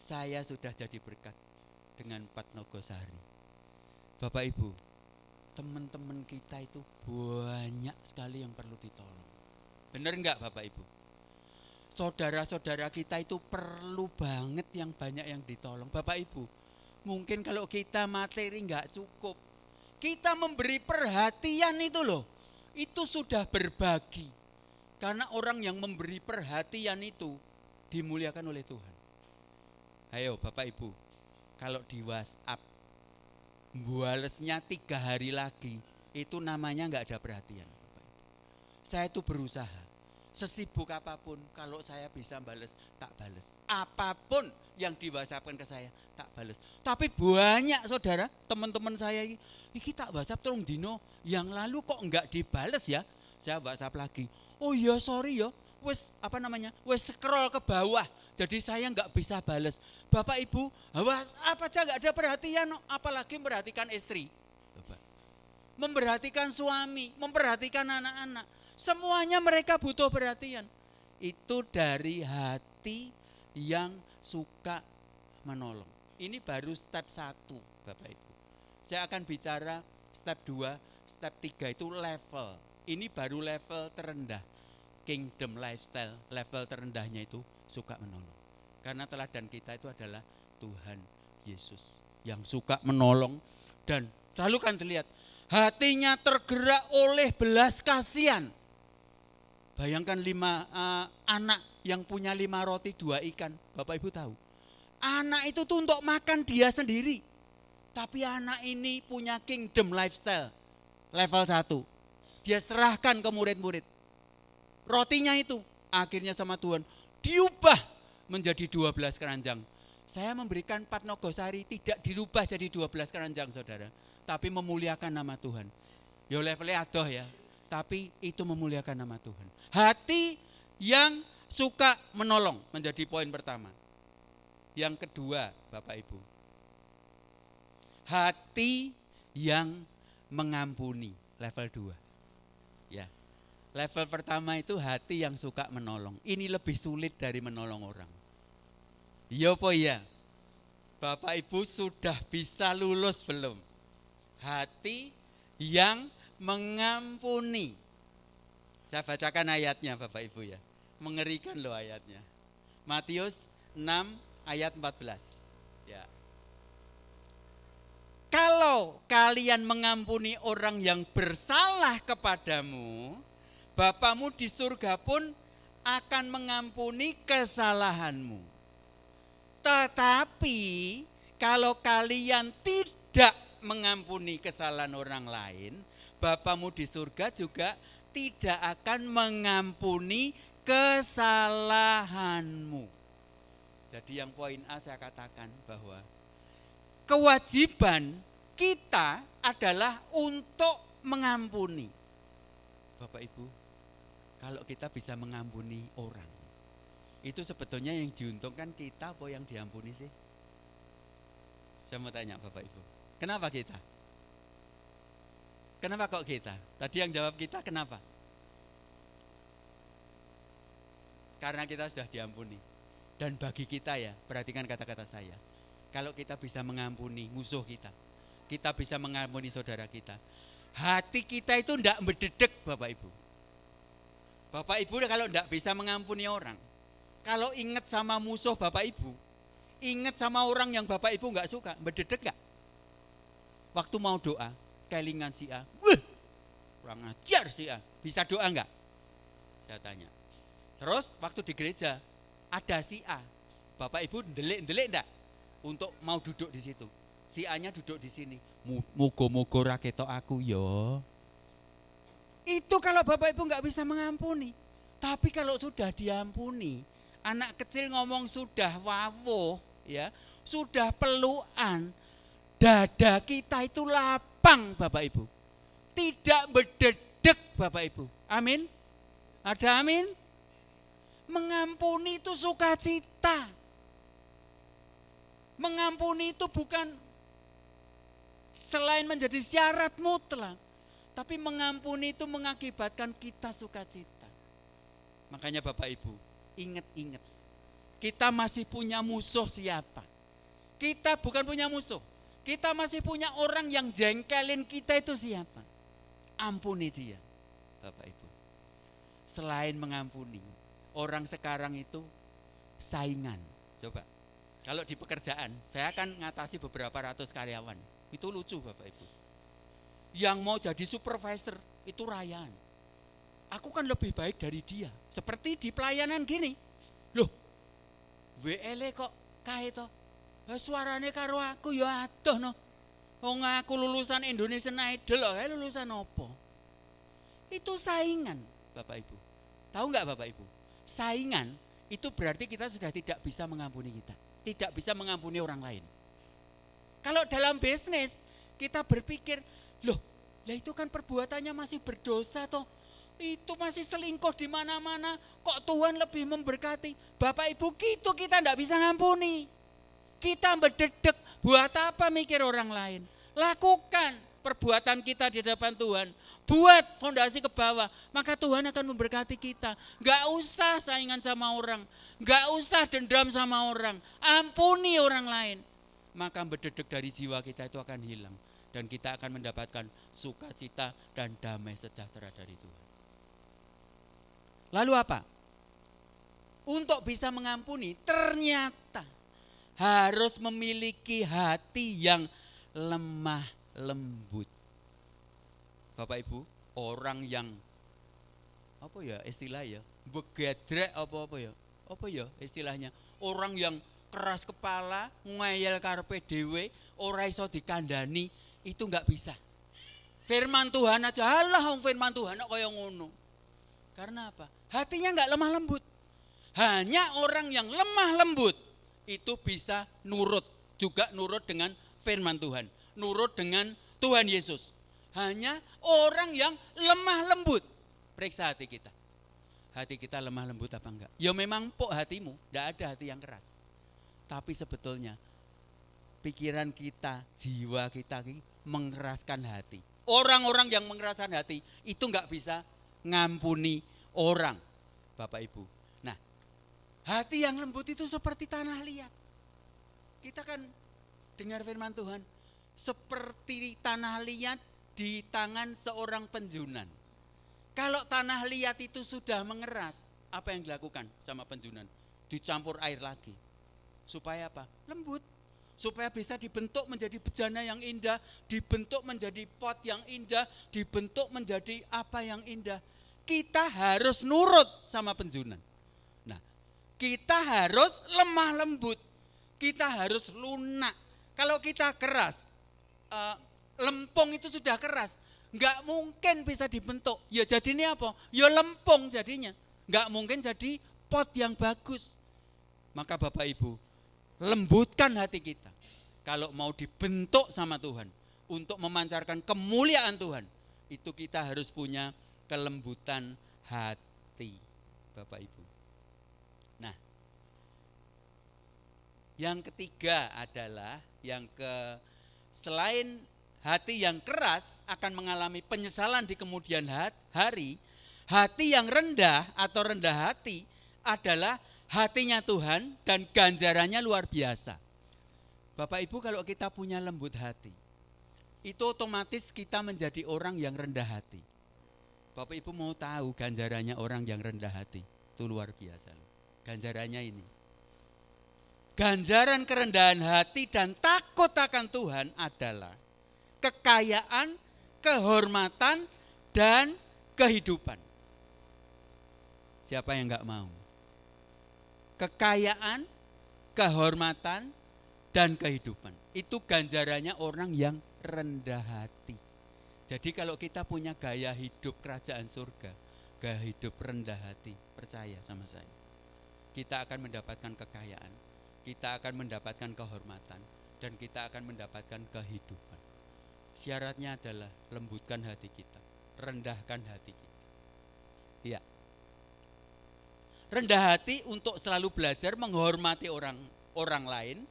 Saya sudah jadi berkat dengan Patnogosari. Bapak Ibu, teman-teman kita itu banyak sekali yang perlu ditolong. Benar enggak Bapak Ibu? Saudara-saudara kita itu perlu banget yang banyak yang ditolong. Bapak Ibu, mungkin kalau kita materi enggak cukup, kita memberi perhatian itu loh, itu sudah berbagi. Karena orang yang memberi perhatian itu dimuliakan oleh Tuhan. Ayo Bapak Ibu, kalau di WhatsApp balesnya 3 hari lagi, itu namanya enggak ada perhatian. Bapak Ibu. Saya itu berusaha, sesibuk apapun, kalau saya bisa bales, tak bales. Apapun yang di WhatsApp-kan ke saya, tak bales. Tapi banyak saudara, teman-teman saya ini tak WhatsApp tolong dino, yang lalu kok enggak dibales ya? Saya WhatsApp lagi. Oh iya sorry ya, wes scroll ke bawah, jadi saya enggak bisa bales. Bapak Ibu, WhatsApp aja enggak ada perhatian, apalagi memperhatikan istri. Bapak. Memperhatikan suami, memperhatikan anak-anak. Semuanya mereka butuh perhatian. Itu dari hati yang suka menolong. Ini baru step 1 Bapak Ibu. Saya akan bicara step 2, step 3 itu level. Ini baru level terendah. Kingdom lifestyle, level terendahnya itu suka menolong. Karena teladan kita itu adalah Tuhan Yesus yang suka menolong dan selalu kan terlihat hatinya tergerak oleh belas kasihan. Bayangkan 5 anak yang punya 5 roti 2 ikan. Bapak Ibu tahu, anak itu tuh untuk makan dia sendiri. Tapi anak ini punya kingdom lifestyle level 1. Dia serahkan ke murid-murid. Rotinya itu akhirnya sama Tuhan diubah menjadi 12 keranjang. Saya memberikan Patnogosari tidak dirubah jadi 12 keranjang saudara, tapi memuliakan nama Tuhan. Yo levelnya adoh ya, tapi itu memuliakan nama Tuhan. Hati yang suka menolong menjadi poin pertama. Yang kedua Bapak Ibu, hati yang mengampuni, level 2. Ya. Level pertama itu hati yang suka menolong. Ini lebih sulit dari menolong orang. Iya po ya. Bapak Ibu sudah bisa lulus belum? Hati yang mengampuni. Saya bacakan ayatnya Bapak Ibu ya. Mengerikan loh ayatnya. Matius 6 ayat 14. Ya. Kalau kalian mengampuni orang yang bersalah kepadamu, Bapamu di surga pun akan mengampuni kesalahanmu. Tetapi kalau kalian tidak mengampuni kesalahan orang lain, Bapamu di surga juga tidak akan mengampuni kesalahanmu. Jadi yang poin A saya katakan bahwa kewajiban kita adalah untuk mengampuni. Bapak Ibu, kalau kita bisa mengampuni orang, itu sebetulnya yang diuntungkan kita apa yang diampuni sih? Saya mau tanya Bapak Ibu, kenapa kita? Kenapa kok kita? Tadi yang jawab kita kenapa? Karena kita sudah diampuni. Dan bagi kita ya, perhatikan kata-kata saya. Kalau kita bisa mengampuni musuh kita, kita bisa mengampuni saudara kita, hati kita itu tidak berdedek Bapak Ibu. Bapak Ibu kalau tidak bisa mengampuni orang, kalau ingat sama musuh Bapak Ibu, ingat sama orang yang Bapak Ibu nggak suka, berdedek nggak? Waktu mau doa, kelingan si A, kurang ajar si A, bisa doa nggak? Saya tanya. Terus waktu di gereja ada si A, Bapak Ibu ndelik enggak untuk mau duduk di situ? Si A-nya duduk di sini. Mugo-mugo ra ketok aku yo. Itu kalau Bapak Ibu nggak bisa mengampuni. Tapi kalau sudah diampuni, anak kecil ngomong sudah wawuh, ya, sudah pelukan, dada kita itu lapang Bapak Ibu. Tidak berdedek Bapak Ibu. Amin. Ada amin? Mengampuni itu sukacita. Mengampuni itu bukan selain menjadi syarat mutlak, Tapi mengampuni itu mengakibatkan kita sukacita. Makanya Bapak Ibu, ingat-ingat. Kita masih punya musuh siapa? Kita bukan punya musuh. Kita masih punya orang yang jengkelin kita itu siapa? Ampuni dia, Bapak Ibu. Selain mengampuni, orang sekarang itu saingan. Coba, kalau di pekerjaan, saya akan ngatasi beberapa ratus karyawan. Itu lucu Bapak Ibu. Yang mau jadi supervisor itu rayaan. Aku kan lebih baik dari dia. Seperti di pelayanan gini. Loh, WL kok kae to? Suarane karo aku ya adoh no. Wong aku lulusan Indonesian Idol loh, lulusan apa? Itu saingan, Bapak Ibu. Tahu nggak Bapak Ibu? Saingan itu berarti kita sudah tidak bisa mengampuni kita, tidak bisa mengampuni orang lain. Kalau dalam bisnis kita berpikir, loh, lah itu kan perbuatannya masih berdosa toh. Itu masih selingkuh di mana-mana, kok Tuhan lebih memberkati. Bapak Ibu, gitu kita tidak bisa ngampuni. Kita berdedek, buat apa mikir orang lain? Lakukan perbuatan kita di depan Tuhan. Buat fondasi ke bawah, maka Tuhan akan memberkati kita. Gak usah saingan sama orang, gak usah dendam sama orang. Ampuni orang lain. Maka berdedek dari jiwa kita itu akan hilang. Dan kita akan mendapatkan sukacita dan damai sejahtera dari Tuhan. Lalu apa? Untuk bisa mengampuni, ternyata harus memiliki hati yang lemah lembut. Bapak Ibu, orang yang apa ya istilah ya, begedrek apa ya? Apa ya istilahnya? Orang yang keras kepala, ngeyel karepe dhewe, ora iso dikandani, itu enggak bisa. Firman Tuhan aja, halah wong firman Tuhan kok kaya ngono. Karena apa? Hatinya enggak lemah lembut. Hanya orang yang lemah lembut itu bisa nurut, juga nurut dengan firman Tuhan, nurut dengan Tuhan Yesus. Hanya orang yang lemah lembut. Periksa hati kita. Hati kita lemah lembut apa enggak? Ya memang pok hatimu, enggak ada hati yang keras. Tapi sebetulnya pikiran kita, jiwa kita mengeraskan hati. Orang-orang yang mengeraskan hati itu enggak bisa ngampuni orang, Bapak Ibu. Nah, hati yang lembut itu seperti tanah liat. Kita kan dengar firman Tuhan, seperti tanah liat di tangan seorang penjunan. Kalau tanah liat itu sudah mengeras, apa yang dilakukan sama penjunan? Dicampur air lagi. Supaya apa? Lembut. Supaya bisa dibentuk menjadi bejana yang indah, dibentuk menjadi pot yang indah, dibentuk menjadi apa yang indah. Kita harus nurut sama penjunan. Nah, kita harus lemah lembut. Kita harus lunak. Kalau kita keras, lempung itu sudah keras, nggak mungkin bisa dibentuk. Ya jadinya apa? Ya lempung jadinya. Nggak mungkin jadi pot yang bagus. Maka Bapak Ibu, lembutkan hati kita. Kalau mau dibentuk sama Tuhan, untuk memancarkan kemuliaan Tuhan, itu kita harus punya kelembutan hati, Bapak Ibu. Nah, yang ketiga adalah selain hati yang keras akan mengalami penyesalan di kemudian hari, hati yang rendah atau rendah hati adalah hatinya Tuhan dan ganjarannya luar biasa. Bapak Ibu, kalau kita punya lembut hati, itu otomatis kita menjadi orang yang rendah hati. Bapak Ibu mau tahu ganjarannya orang yang rendah hati, itu luar biasa. Ganjarannya ini. Ganjaran kerendahan hati dan takut akan Tuhan adalah kekayaan, kehormatan, dan kehidupan. Siapa yang enggak mau? Kekayaan, kehormatan, dan kehidupan. Itu ganjarannya orang yang rendah hati. Jadi kalau kita punya gaya hidup kerajaan surga, gaya hidup rendah hati, percaya sama saya, kita akan mendapatkan kekayaan, kita akan mendapatkan kehormatan, dan kita akan mendapatkan kehidupan. Syaratnya adalah lembutkan hati kita, rendahkan hati kita. Ya. Rendah hati untuk selalu belajar menghormati orang lain,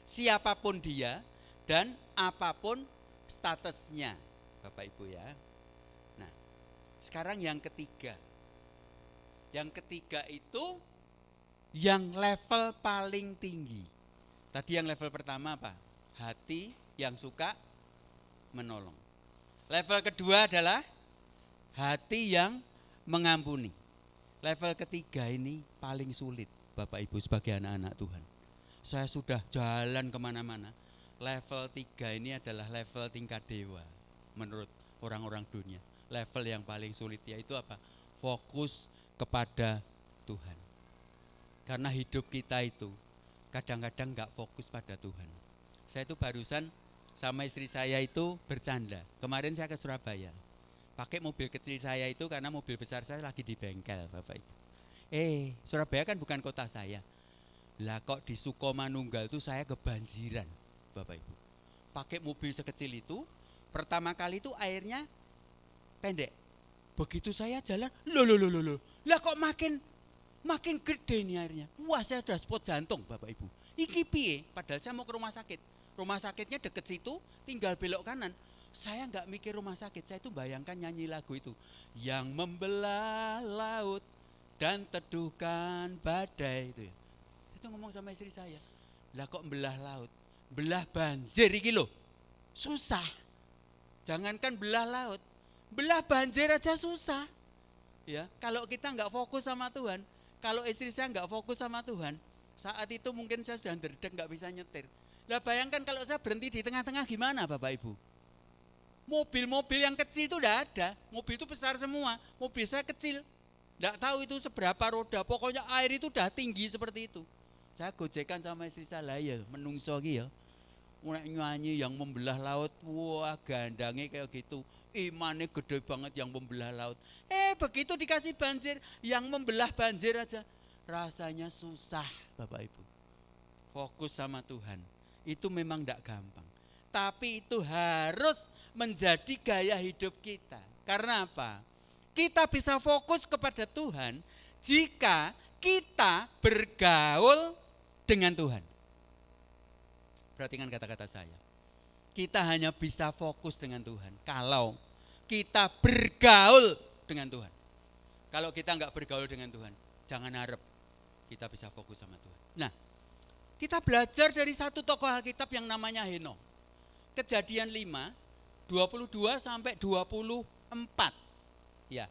siapapun dia dan apapun statusnya, Bapak Ibu ya. Sekarang yang ketiga. Yang ketiga itu yang level paling tinggi. Tadi yang level pertama apa? Hati yang suka menolong. Level kedua adalah hati yang mengampuni. Level ketiga ini paling sulit, Bapak Ibu sebagai anak-anak Tuhan. Saya sudah jalan kemana-mana. Level 3 ini adalah level tingkat dewa menurut orang-orang dunia. Level yang paling sulit yaitu apa? Fokus kepada Tuhan. Karena hidup kita itu kadang-kadang gak fokus pada Tuhan. Saya itu barusan sama istri saya itu bercanda. Kemarin saya ke Surabaya. Pakai mobil kecil saya itu karena mobil besar saya lagi di bengkel, Bapak Ibu. Surabaya kan bukan kota saya. Lah kok di Sukomanunggal itu saya kebanjiran, Bapak Ibu. Pakai mobil sekecil itu, pertama kali itu airnya pendek. Begitu saya jalan, loh. Lah kok makin gede nih airnya. Wah, saya sudah spot jantung, Bapak Ibu. Iki piye? Padahal saya mau ke rumah sakit. Rumah sakitnya deket situ, tinggal belok kanan. Saya nggak mikir rumah sakit, saya itu bayangkan nyanyi lagu itu. Yang membelah laut dan teduhkan badai itu ya. Itu ngomong sama istri saya, lah kok belah laut, belah banjir iki lho, susah. Jangankan belah laut, belah banjir aja susah. Ya, kalau kita nggak fokus sama Tuhan, kalau istri saya nggak fokus sama Tuhan, saat itu mungkin saya sudah derdek nggak bisa nyetir. Lah bayangkan kalau saya berhenti di tengah-tengah gimana, Bapak Ibu? Mobil-mobil yang kecil itu udah ada, mobil itu besar semua, mobil saya kecil. Nggak tahu itu seberapa roda, pokoknya air itu udah tinggi seperti itu. Saya gojekan sama istri saya, lah ya menungso iki ya. Nyanyi yang membelah laut, wah gandangnya kayak gitu. Imannya gede banget yang membelah laut. Begitu dikasih banjir, yang membelah banjir aja rasanya susah, Bapak Ibu. Fokus sama Tuhan, itu memang tidak gampang. Tapi itu harus menjadi gaya hidup kita. Karena apa? Kita bisa fokus kepada Tuhan jika kita bergaul dengan Tuhan. Perhatikan kata-kata saya. Kita hanya bisa fokus dengan Tuhan kalau kita bergaul dengan Tuhan. Kalau kita enggak bergaul dengan Tuhan, jangan harap kita bisa fokus sama Tuhan. Nah, kita belajar dari satu tokoh Alkitab yang namanya Henokh. Kejadian 5, 22 sampai 24. Ya.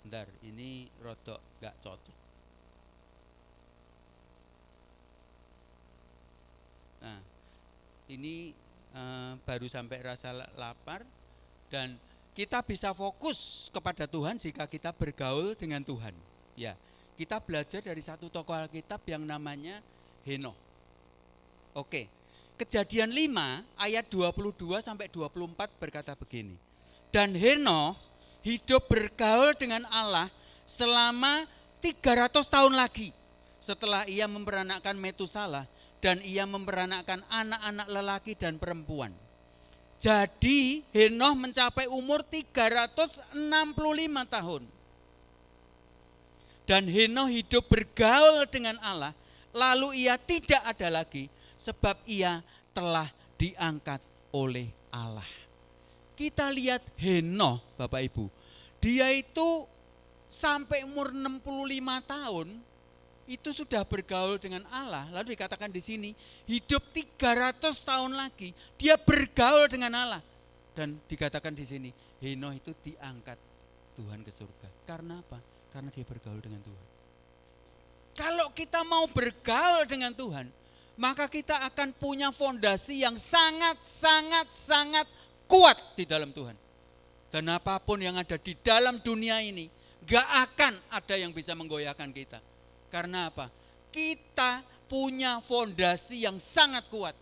Bentar, ini rodok gak cocok. Nah, ini baru sampai rasa lapar dan kita bisa fokus kepada Tuhan jika kita bergaul dengan Tuhan. Ya, kita belajar dari satu tokoh Alkitab yang namanya Henokh. Oke. Kejadian 5 ayat 22 sampai 24 berkata begini. Dan Henokh hidup bergaul dengan Allah selama 300 tahun lagi setelah ia memperanakkan Metusalah dan ia memperanakkan anak-anak lelaki dan perempuan. Jadi Henokh mencapai umur 365 tahun. Dan Henokh hidup bergaul dengan Allah, lalu ia tidak ada lagi sebab ia telah diangkat oleh Allah. Kita lihat Henokh, Bapak Ibu. Dia itu sampai umur 65 tahun itu sudah bergaul dengan Allah. Lalu dikatakan di sini hidup 300 tahun lagi dia bergaul dengan Allah. Dan dikatakan di sini Henokh itu diangkat Tuhan ke surga. Karena apa? Karena dia bergaul dengan Tuhan. Kalau kita mau bergaul dengan Tuhan, maka kita akan punya fondasi yang sangat kuat di dalam Tuhan. Dan apapun yang ada di dalam dunia ini, gak akan ada yang bisa menggoyahkan kita. Karena apa? Kita punya fondasi yang sangat kuat.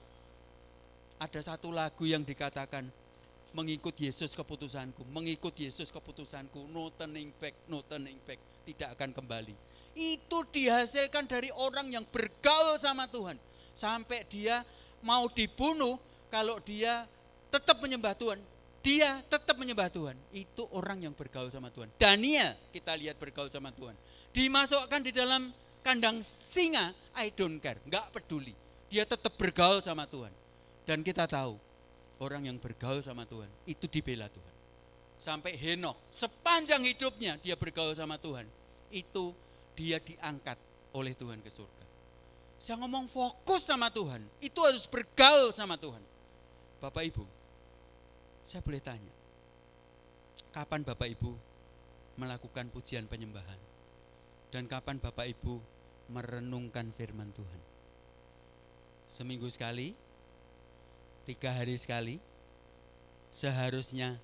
Ada satu lagu yang dikatakan, mengikut Yesus keputusanku, mengikut Yesus keputusanku, no turning back, tidak akan kembali. Itu dihasilkan dari orang yang bergaul sama Tuhan. Sampai dia mau dibunuh, kalau dia tetap menyembah Tuhan, dia tetap menyembah Tuhan. Itu orang yang bergaul sama Tuhan. Daniel kita lihat bergaul sama Tuhan. Dimasukkan di dalam kandang singa, I don't care, gak peduli. Dia tetap bergaul sama Tuhan. Dan kita tahu, orang yang bergaul sama Tuhan, itu dibela Tuhan. Sampai Henokh, sepanjang hidupnya dia bergaul sama Tuhan, itu dia diangkat oleh Tuhan ke surga. Saya ngomong fokus sama Tuhan, itu harus bergaul sama Tuhan. Bapak Ibu, saya boleh tanya, kapan Bapak Ibu melakukan pujian penyembahan? Dan kapan Bapak Ibu merenungkan firman Tuhan? Seminggu sekali? 3 hari sekali? Seharusnya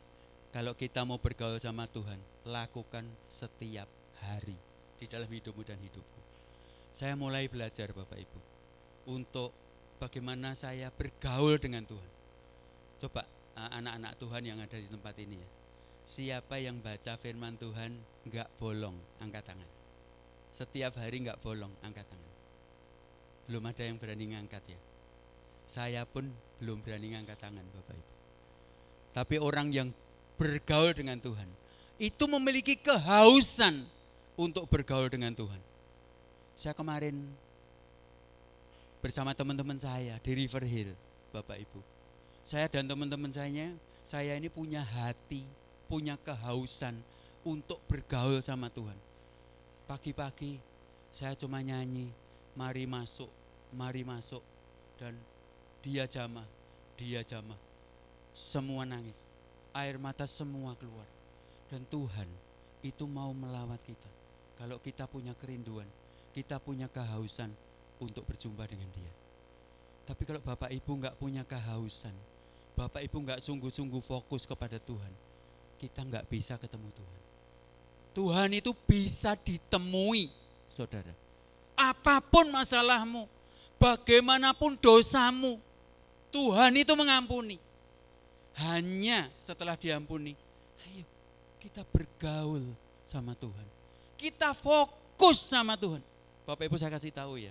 kalau kita mau bergaul sama Tuhan, lakukan setiap hari di dalam hidupmu dan hidupku. Saya mulai belajar Bapak Ibu untuk bagaimana saya bergaul dengan Tuhan. Coba anak-anak Tuhan yang ada di tempat ini ya. Siapa yang baca firman Tuhan enggak bolong, angkat tangan. Setiap hari enggak bolong, angkat tangan. Belum ada yang berani ngangkat ya. Saya pun belum berani ngangkat tangan Bapak Ibu. Tapi orang yang bergaul dengan Tuhan itu memiliki kehausan untuk bergaul dengan Tuhan. Saya kemarin bersama teman-teman saya di River Hill, Bapak Ibu. Saya dan teman-teman saya ini punya hati, punya kehausan untuk bergaul sama Tuhan. Pagi-pagi saya cuma nyanyi, mari masuk, dan dia jamah. Semua nangis, air mata semua keluar. Dan Tuhan itu mau melawat kita. Kalau kita punya kerinduan, kita punya kehausan untuk berjumpa dengan dia. Tapi kalau Bapak Ibu enggak punya kehausan, Bapak Ibu enggak sungguh-sungguh fokus kepada Tuhan, kita enggak bisa ketemu Tuhan. Tuhan itu bisa ditemui, saudara. Apapun masalahmu, bagaimanapun dosamu, Tuhan itu mengampuni. Hanya setelah diampuni, ayo kita bergaul sama Tuhan. Kita fokus sama Tuhan. Bapak Ibu saya kasih tahu ya,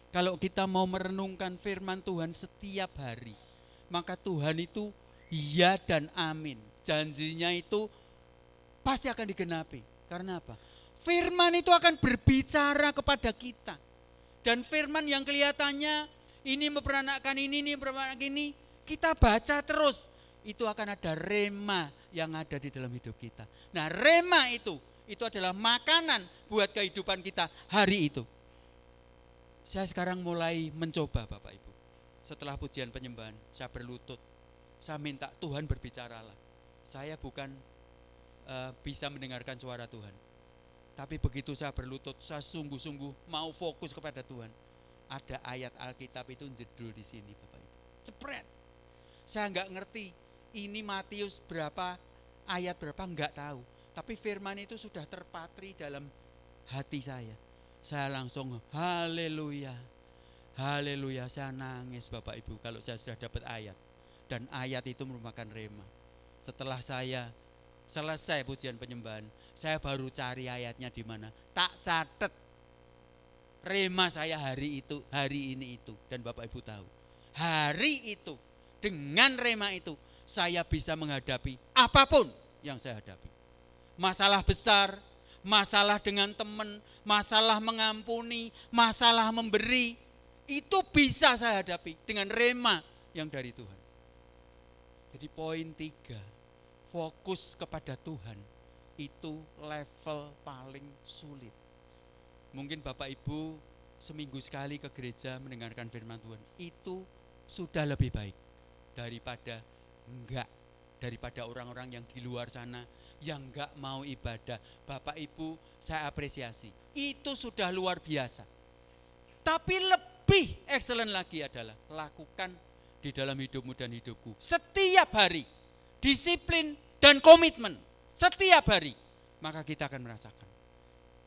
kalau kita mau merenungkan firman Tuhan setiap hari, maka Tuhan itu ya dan amin. Janjinya itu pasti akan digenapi. Karena apa? Firman itu akan berbicara kepada kita. Dan firman yang kelihatannya ini memperanakkan ini memperanakkan ini, kita baca terus. Itu akan ada rema yang ada di dalam hidup kita. Nah, rema itu adalah makanan buat kehidupan kita hari itu. Saya sekarang mulai mencoba Bapak Ibu. Setelah pujian penyembahan, saya berlutut. Saya minta Tuhan berbicaralah. Saya bukan bisa mendengarkan suara Tuhan. Tapi begitu saya berlutut, saya sungguh-sungguh mau fokus kepada Tuhan. Ada ayat Alkitab itu jedul di sini Bapak Ibu. Cepret. Saya enggak ngerti ini Matius berapa, ayat berapa, enggak tahu. Tapi firman itu sudah terpatri dalam hati saya. Saya langsung haleluya, haleluya. Saya nangis Bapak Ibu kalau saya sudah dapat ayat. Dan ayat itu merupakan rema. Setelah saya selesai pujian penyembahan, saya baru cari ayatnya di mana. Tak catat rema saya hari itu, hari ini itu. Dan Bapak Ibu tahu, hari itu dengan rema itu saya bisa menghadapi apapun yang saya hadapi. Masalah besar, masalah dengan teman, masalah mengampuni, masalah memberi, itu bisa saya hadapi dengan rema yang dari Tuhan. Jadi poin 3, fokus kepada Tuhan itu level paling sulit. Mungkin Bapak Ibu seminggu sekali ke gereja mendengarkan firman Tuhan, itu sudah lebih baik daripada enggak, daripada orang-orang yang di luar sana yang enggak mau ibadah. Bapak Ibu saya apresiasi, itu sudah luar biasa. Tapi lebih excellent lagi adalah lakukan di dalam hidupmu dan hidupku setiap hari, disiplin dan komitmen setiap hari, maka kita akan merasakan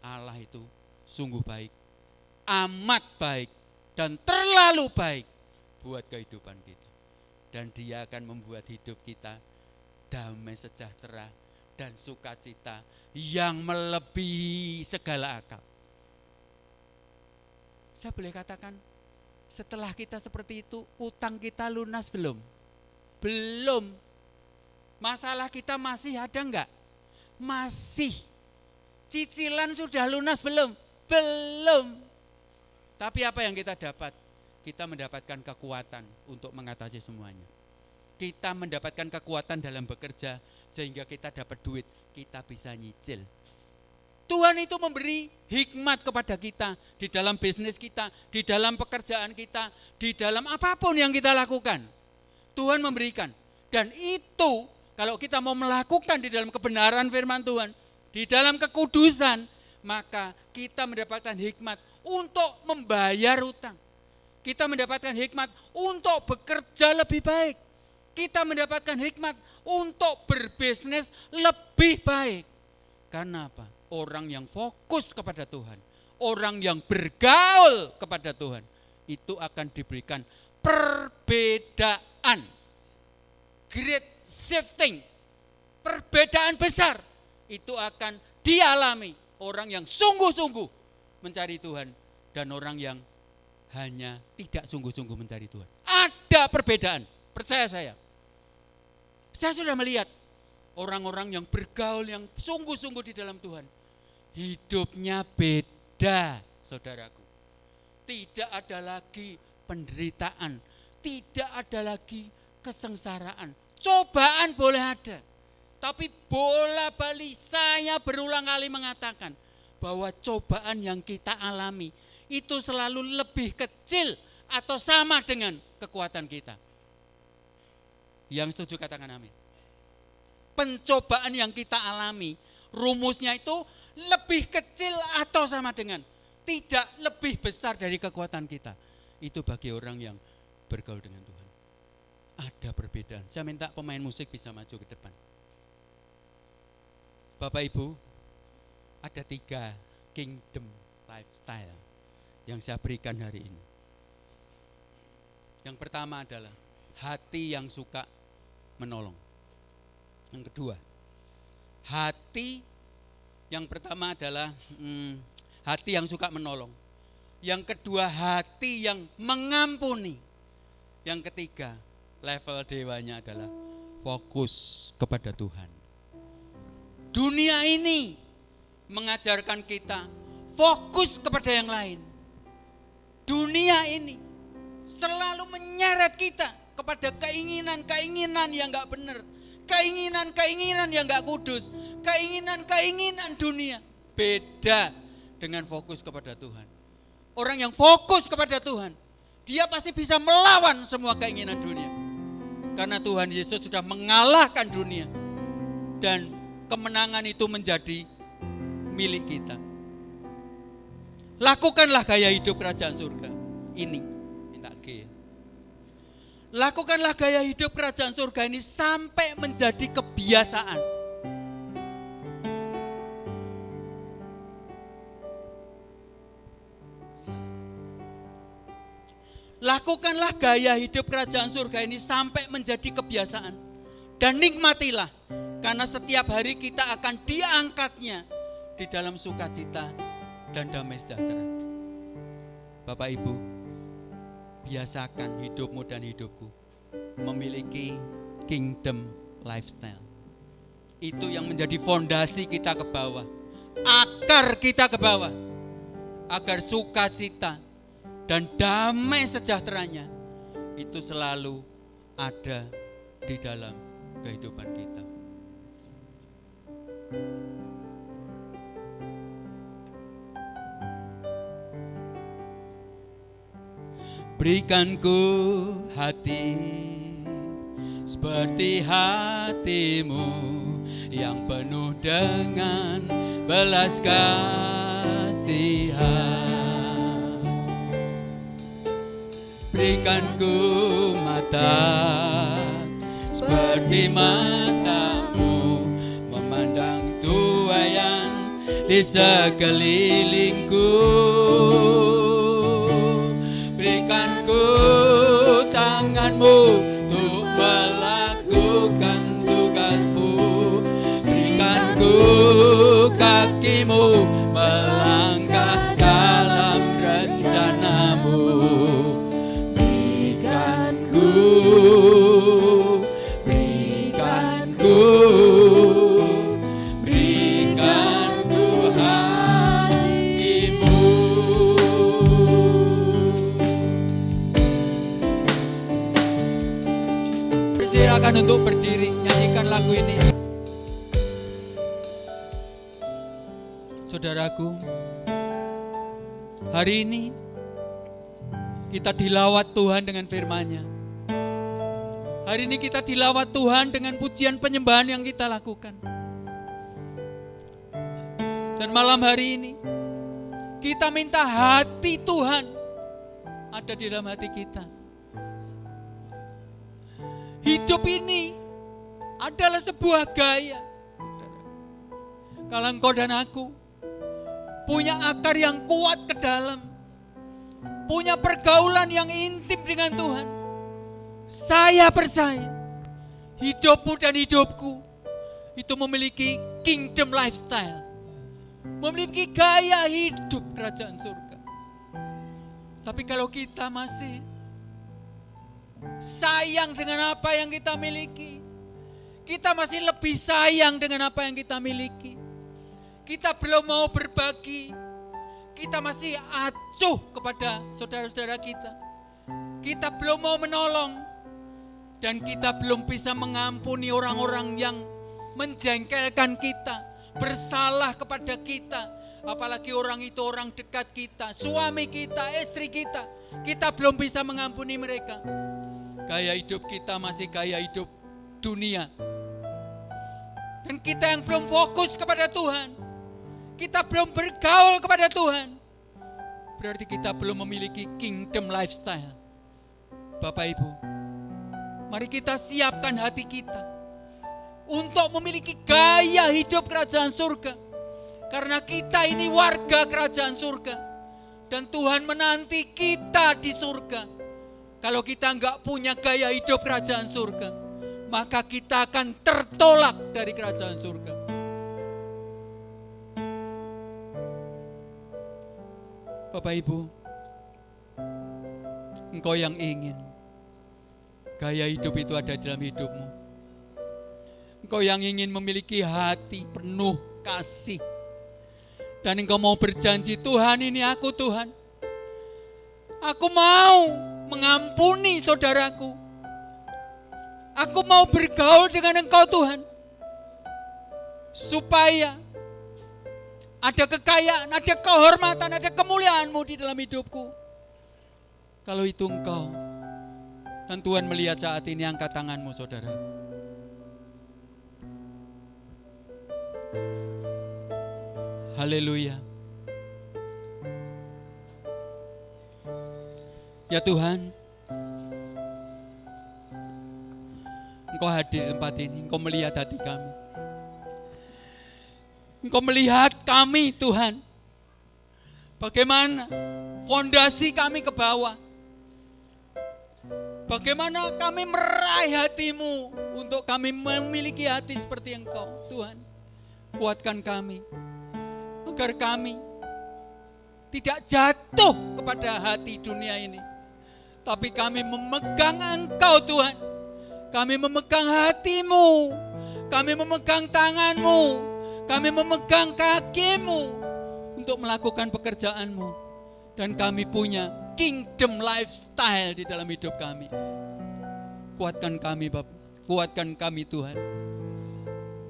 Allah itu sungguh baik, amat baik, dan terlalu baik buat kehidupan kita. Dan dia akan membuat hidup kita damai sejahtera dan sukacita yang melebihi segala akal. Saya boleh katakan, setelah kita seperti itu, utang kita lunas belum? Belum. Masalah kita masih ada enggak? Masih. Cicilan sudah lunas belum? Belum. Tapi apa yang kita dapat? Kita mendapatkan kekuatan untuk mengatasi semuanya. kita mendapatkan kekuatan dalam bekerja, sehingga kita dapat duit, kita bisa nyicil. Tuhan itu memberi hikmat kepada kita di dalam bisnis kita, di dalam pekerjaan kita, di dalam apapun yang kita lakukan. Tuhan memberikan. Dan itu kalau kita mau melakukan di dalam kebenaran firman Tuhan, di dalam kekudusan, maka kita mendapatkan hikmat untuk membayar utang. Kita mendapatkan hikmat untuk bekerja lebih baik. Kita mendapatkan hikmat untuk berbisnis lebih baik. Karena apa? Orang yang fokus kepada Tuhan, orang yang bergaul kepada Tuhan, itu akan diberikan perbedaan. Great shifting, perbedaan besar, itu akan dialami orang yang sungguh-sungguh mencari Tuhan dan orang yang hanya tidak sungguh-sungguh mencari Tuhan. Ada perbedaan, percaya saya. Saya sudah melihat orang-orang yang bergaul, yang sungguh-sungguh di dalam Tuhan, hidupnya beda, saudaraku. Tidak ada lagi penderitaan, tidak ada lagi kesengsaraan. Cobaan boleh ada, tapi bola balik saya berulang kali mengatakan bahwa cobaan yang kita alami itu selalu lebih kecil atau sama dengan kekuatan kita. Yang setuju katakan amin. Pencobaan yang kita alami, rumusnya itu lebih kecil atau sama dengan, tidak lebih besar dari kekuatan kita. Itu bagi orang yang bergaul dengan Tuhan. Ada perbedaan. Saya minta pemain musik bisa maju ke depan. Bapak Ibu, ada 3 kingdom lifestyle yang saya berikan hari ini. Yang pertama adalah hati yang suka menolong. Yang kedua, hati yang pertama adalah hati yang suka menolong. Yang kedua, hati yang mengampuni. Yang ketiga, level dewanya adalah fokus kepada Tuhan. Dunia ini mengajarkan kita fokus kepada yang lain. Dunia ini selalu menyeret kita kepada keinginan-keinginan yang gak benar, keinginan-keinginan yang gak kudus, keinginan-keinginan dunia. Beda dengan fokus kepada Tuhan. Orang yang fokus kepada Tuhan, dia pasti bisa melawan semua keinginan dunia. Karena Tuhan Yesus sudah mengalahkan dunia. Dan kemenangan itu menjadi milik kita. Lakukanlah gaya hidup kerajaan surga. Ini, minta G. Lakukanlah gaya hidup kerajaan surga ini sampai menjadi kebiasaan. Lakukanlah gaya hidup kerajaan surga ini sampai menjadi kebiasaan. Dan nikmatilah, karena setiap hari kita akan diangkatnya di dalam sukacita dan damai sejahtera. Bapak Ibu, biasakan hidupmu dan hidupku memiliki kingdom lifestyle. Itu yang menjadi fondasi kita ke bawah, akar kita ke bawah, agar sukacita dan damai sejahteranya itu selalu ada di dalam kehidupan kita. Berikan ku hati seperti hatimu yang penuh dengan belas kasihan. Berikan ku mata seperti matamu memandang tuaian di sekelilingku. Berikan ku tanganmu untuk melakukan tugasmu. Berikan ku kakimu melangkah dalam rencanamu. Berikan ku hatimu. silakan untuk berdiri, nyanyikan lagu ini. Saudaraku, hari ini kita dilawat Tuhan dengan firman-Nya. Hari ini kita dilawat Tuhan dengan pujian penyembahan yang kita lakukan. Dan malam hari ini kita minta hati Tuhan ada di dalam hati kita. Hidup ini adalah sebuah gaya. Kalau engkau dan aku punya akar yang kuat ke dalam, punya pergaulan yang intim dengan Tuhan, saya percaya hidupmu dan hidupku itu memiliki kingdom lifestyle, memiliki gaya hidup kerajaan surga. Tapi kalau kita masih sayang dengan apa yang kita miliki, kita masih lebih sayang dengan apa yang kita miliki, kita belum mau berbagi, kita masih acuh kepada saudara-saudara kita belum mau menolong, dan kita belum bisa mengampuni orang-orang yang menjengkelkan kita, bersalah kepada kita, apalagi orang itu orang dekat kita, suami kita, istri kita belum bisa mengampuni mereka. Gaya hidup kita masih gaya hidup dunia. Dan kita yang belum fokus kepada Tuhan, kita belum bergaul kepada Tuhan, berarti kita belum memiliki kingdom lifestyle. Bapak Ibu, mari kita siapkan hati kita untuk memiliki gaya hidup kerajaan surga. Karena kita ini warga kerajaan surga, dan Tuhan menanti kita di surga. Kalau kita enggak punya gaya hidup kerajaan surga, maka kita akan tertolak dari kerajaan surga. Bapak Ibu, engkau yang ingin gaya hidup itu ada dalam hidupmu. Engkau yang ingin memiliki hati penuh kasih. Dan engkau mau berjanji, Tuhan ini aku Tuhan. Aku mau mengampuni saudaraku. Aku mau bergaul dengan Engkau Tuhan, supaya ada kekayaan, ada kehormatan, ada kemuliaan-Mu di dalam hidupku. Kalau itu engkau, dan Tuhan melihat saat ini, angkat tanganmu saudara. Haleluya. Ya Tuhan, Engkau hadir di tempat ini, Engkau melihat hati kami. Engkau melihat kami Tuhan, bagaimana fondasi kami ke bawah, bagaimana kami meraih hati-Mu untuk kami memiliki hati seperti Engkau. Tuhan, kuatkan kami, agar kami tidak jatuh kepada hati dunia ini, tapi kami memegang Engkau Tuhan. Kami memegang hati-Mu, kami memegang tangan-Mu, kami memegang kaki-Mu untuk melakukan pekerjaan-Mu. Dan kami punya kingdom lifestyle di dalam hidup kami. Kuatkan kami Bapak, kuatkan kami Tuhan.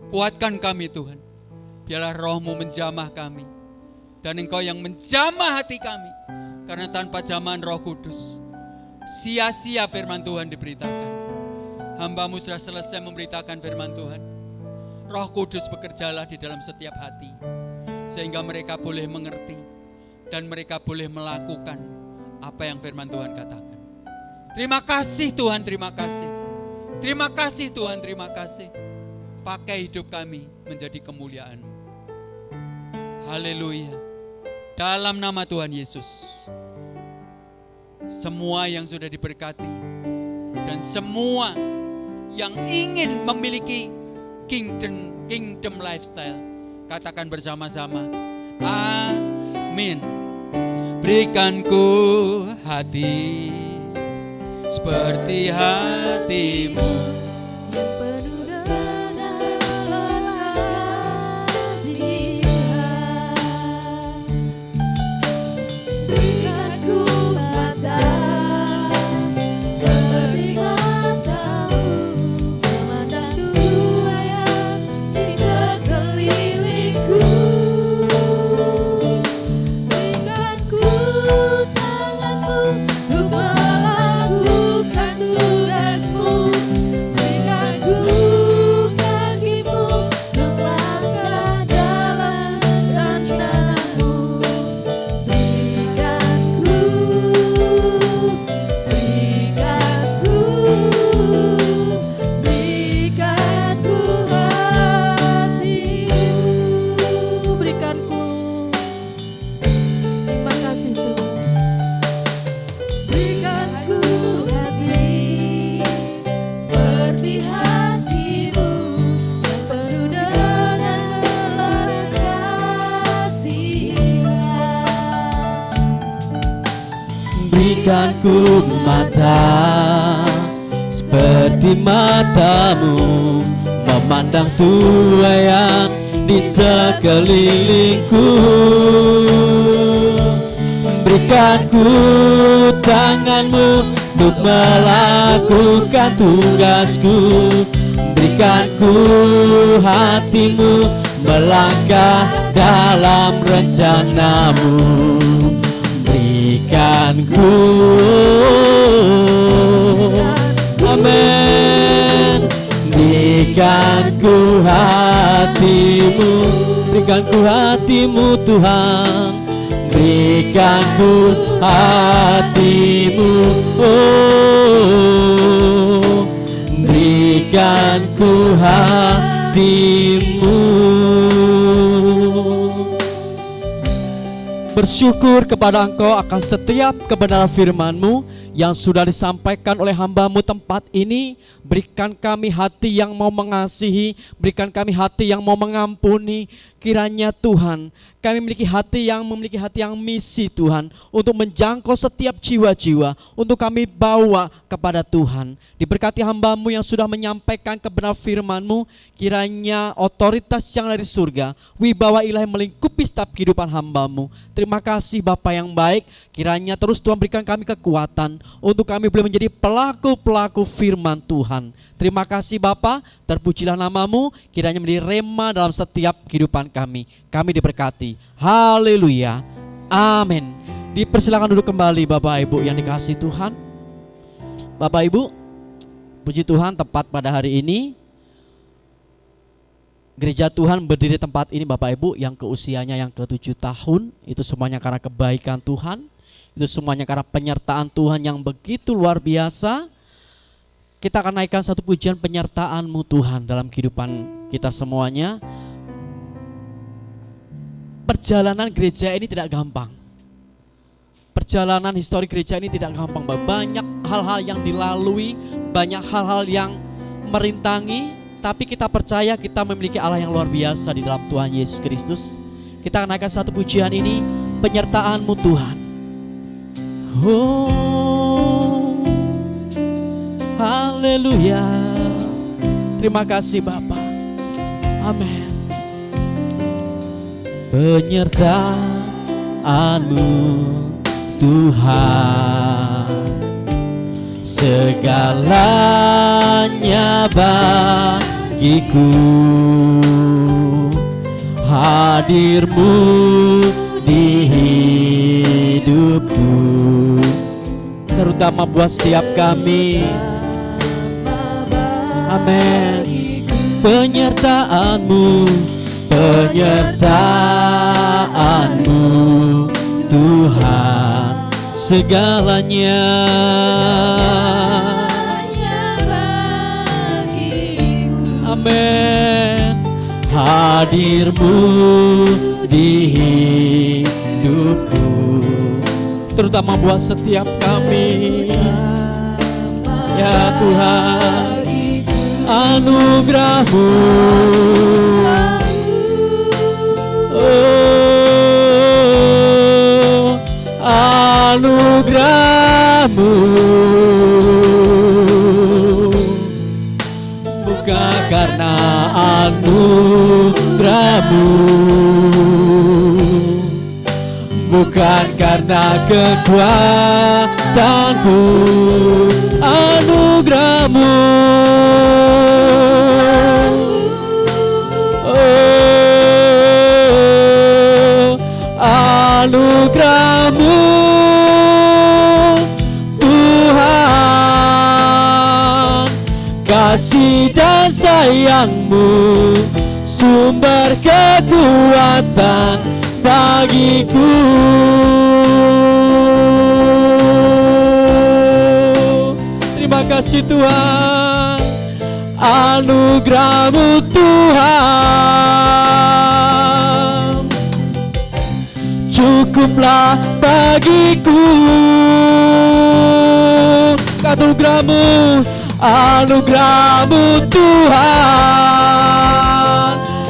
Kuatkan kami Tuhan. Biarlah Roh-Mu menjamah kami, dan Engkau yang menjamah hati kami. Karena tanpa jamahan Roh Kudus, sia-sia firman Tuhan diberitakan. Hamba-Mu sudah selesai memberitakan firman Tuhan. Roh Kudus bekerjalah di dalam setiap hati, sehingga mereka boleh mengerti dan mereka boleh melakukan apa yang firman Tuhan katakan. Terima kasih Tuhan, terima kasih. Terima kasih Tuhan, terima kasih. Pakai hidup kami menjadi kemuliaan-Mu. Haleluya. Dalam nama Tuhan Yesus, semua yang sudah diberkati dan semua yang ingin memiliki kingdom lifestyle, katakan bersama-sama, amin. Berikan ku hati seperti hati-Mu, penuh dengan kasih. Berikan ku mata seperti mata-Mu, berikan ku mata seperti matamu, memandang tuaian di sekelilingku. Berikan ku tanganmu untuk melakukan tugasku. Berikan ku hatimu melangkah dalam rencanamu. Berikan ku, amin. Berikan ku hatimu, berikan ku hatimu Tuhan. Berikan ku hatimu, oh, berikan ku hatimu. Bersyukur kepada Engkau akan setiap kebenaran firman-Mu yang sudah disampaikan oleh hamba-Mu tempat ini. Berikan kami hati yang mau mengasihi, berikan kami hati yang mau mengampuni. Kiranya Tuhan, kami memiliki hati yang misi Tuhan, untuk menjangkau setiap jiwa-jiwa, untuk kami bawa kepada Tuhan. Diberkati hamba-Mu yang sudah menyampaikan kebenaran firman-Mu. Kiranya otoritas yang dari surga, wibawa ilahi melingkupi setiap kehidupan hamba-Mu. Terima kasih Bapa yang baik. Kiranya terus Tuhan berikan kami kekuatan untuk kami boleh menjadi pelaku-pelaku firman Tuhan. Terima kasih Bapa, terpujilah nama-Mu. Kiranya menjadi rema dalam setiap kehidupan kami. Kami diberkati. Haleluya. Amin. Dipersilakan duduk kembali Bapak Ibu yang dikasihi Tuhan. Bapak Ibu, puji Tuhan, tepat pada hari ini Gereja Tuhan berdiri tempat ini Bapak Ibu yang keusianya yang ke-7 tahun. Itu semuanya karena kebaikan Tuhan, itu semuanya karena penyertaan Tuhan yang begitu luar biasa. Kita akan naikkan satu pujian penyertaan-Mu Tuhan dalam kehidupan kita semuanya. Perjalanan gereja ini tidak gampang. Perjalanan histori gereja ini tidak gampang. Banyak hal-hal yang dilalui, banyak hal-hal yang merintangi, tapi kita percaya kita memiliki Allah yang luar biasa di dalam Tuhan Yesus Kristus. Kita akan naikkan satu pujian ini, penyertaan-Mu Tuhan. Oh, haleluya. Terima kasih Bapa. Amin. Penyertaan-Mu Tuhan, segalanya bagiku. Hadir-Mu di hidupku, terutama buat setiap kami. Amin. Penyertaan-Mu, penyertaan-Mu Tuhan, segalanya bagiku. Amin. Hadir-Mu di hidupku, terutama buat setiap kami. Ya Tuhan, anugerah-Mu, oh, anugerah-Mu, bukan karena anugerah-Mu, bukan karena kekuatanku, anugerah-Mu, oh, anugerah-Mu Tuhan, kasih dan sayang-Mu, sumber kekuatan bagiku. Terima kasih Tuhan, anugerah-Mu Tuhan, cukuplah bagiku. Anugerah-Mu, anugerah-Mu Tuhan,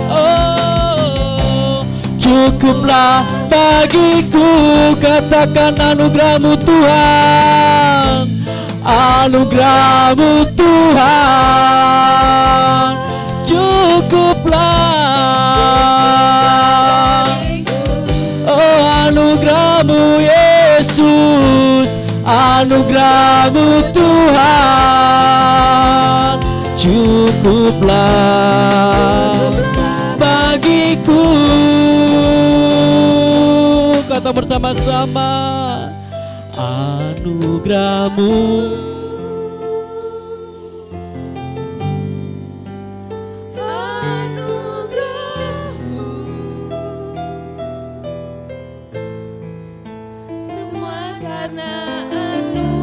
oh, cukuplah bagiku, katakan anugerah-Mu Tuhan, anugerah-Mu Tuhan, cukuplah. Oh anugerah-Mu Yesus, anugerah-Mu Tuhan, cukuplah bagiku. Kata bersama-sama, anugerah-Mu, anugerah-Mu, semua karena anugerah-Mu,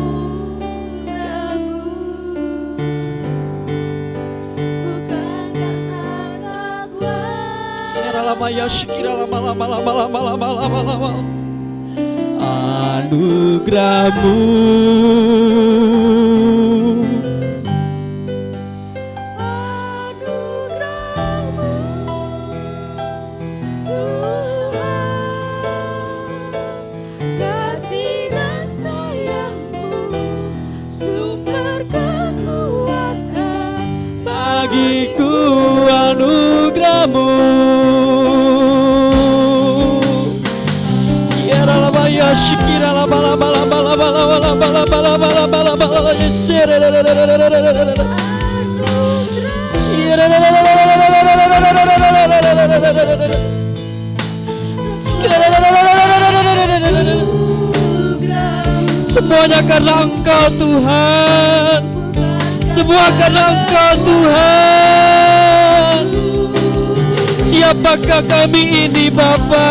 bukan karena kekuatan. kira lama ya kira lama. Anugerah-Mu, Anugerah-Mu, Tuhan, kasih dan sayang-Mu, sumber kekuatan bagiku anugerah-Mu. Kira lama ya kira lama. Semuanya karena Engkau Tuhan, semua karena Engkau Tuhan. Siapakah kami ini Bapa?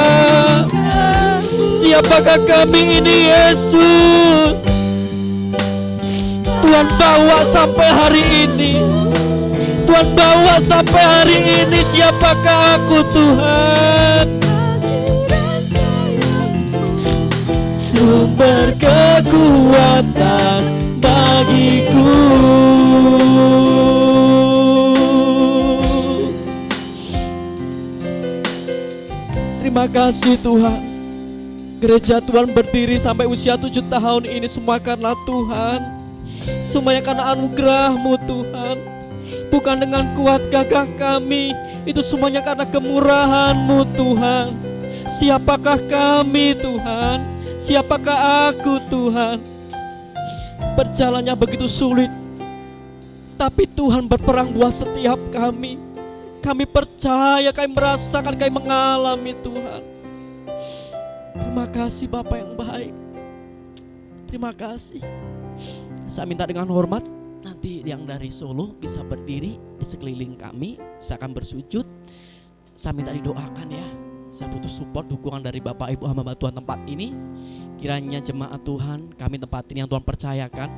Siapakah kami ini Yesus? Tuhan bawa sampai hari ini, Tuhan bawa sampai hari ini. Siapakah aku Tuhan? Sumber kekuatan bagiku. Terima kasih Tuhan. Gereja Tuhan berdiri sampai usia 7 tahun ini semua karena Tuhan, semuanya karena anugerah-Mu Tuhan. Bukan dengan kuat gagah kami, itu semuanya karena kemurahan-Mu Tuhan. Siapakah kami Tuhan? Siapakah aku Tuhan? Berjalannya begitu sulit, tapi Tuhan berperang buat setiap kami. Kami percaya, kami merasakan, kami mengalami Tuhan. Terima kasih Bapa yang baik. Terima kasih. Saya minta dengan hormat, nanti yang dari Solo bisa berdiri di sekeliling kami. Saya akan bersujud. Saya minta didoakan ya. Saya butuh support, dukungan dari Bapak Ibu hamba Tuhan tempat ini. Kiranya jemaat Tuhan, kami tempat ini yang Tuhan percayakan,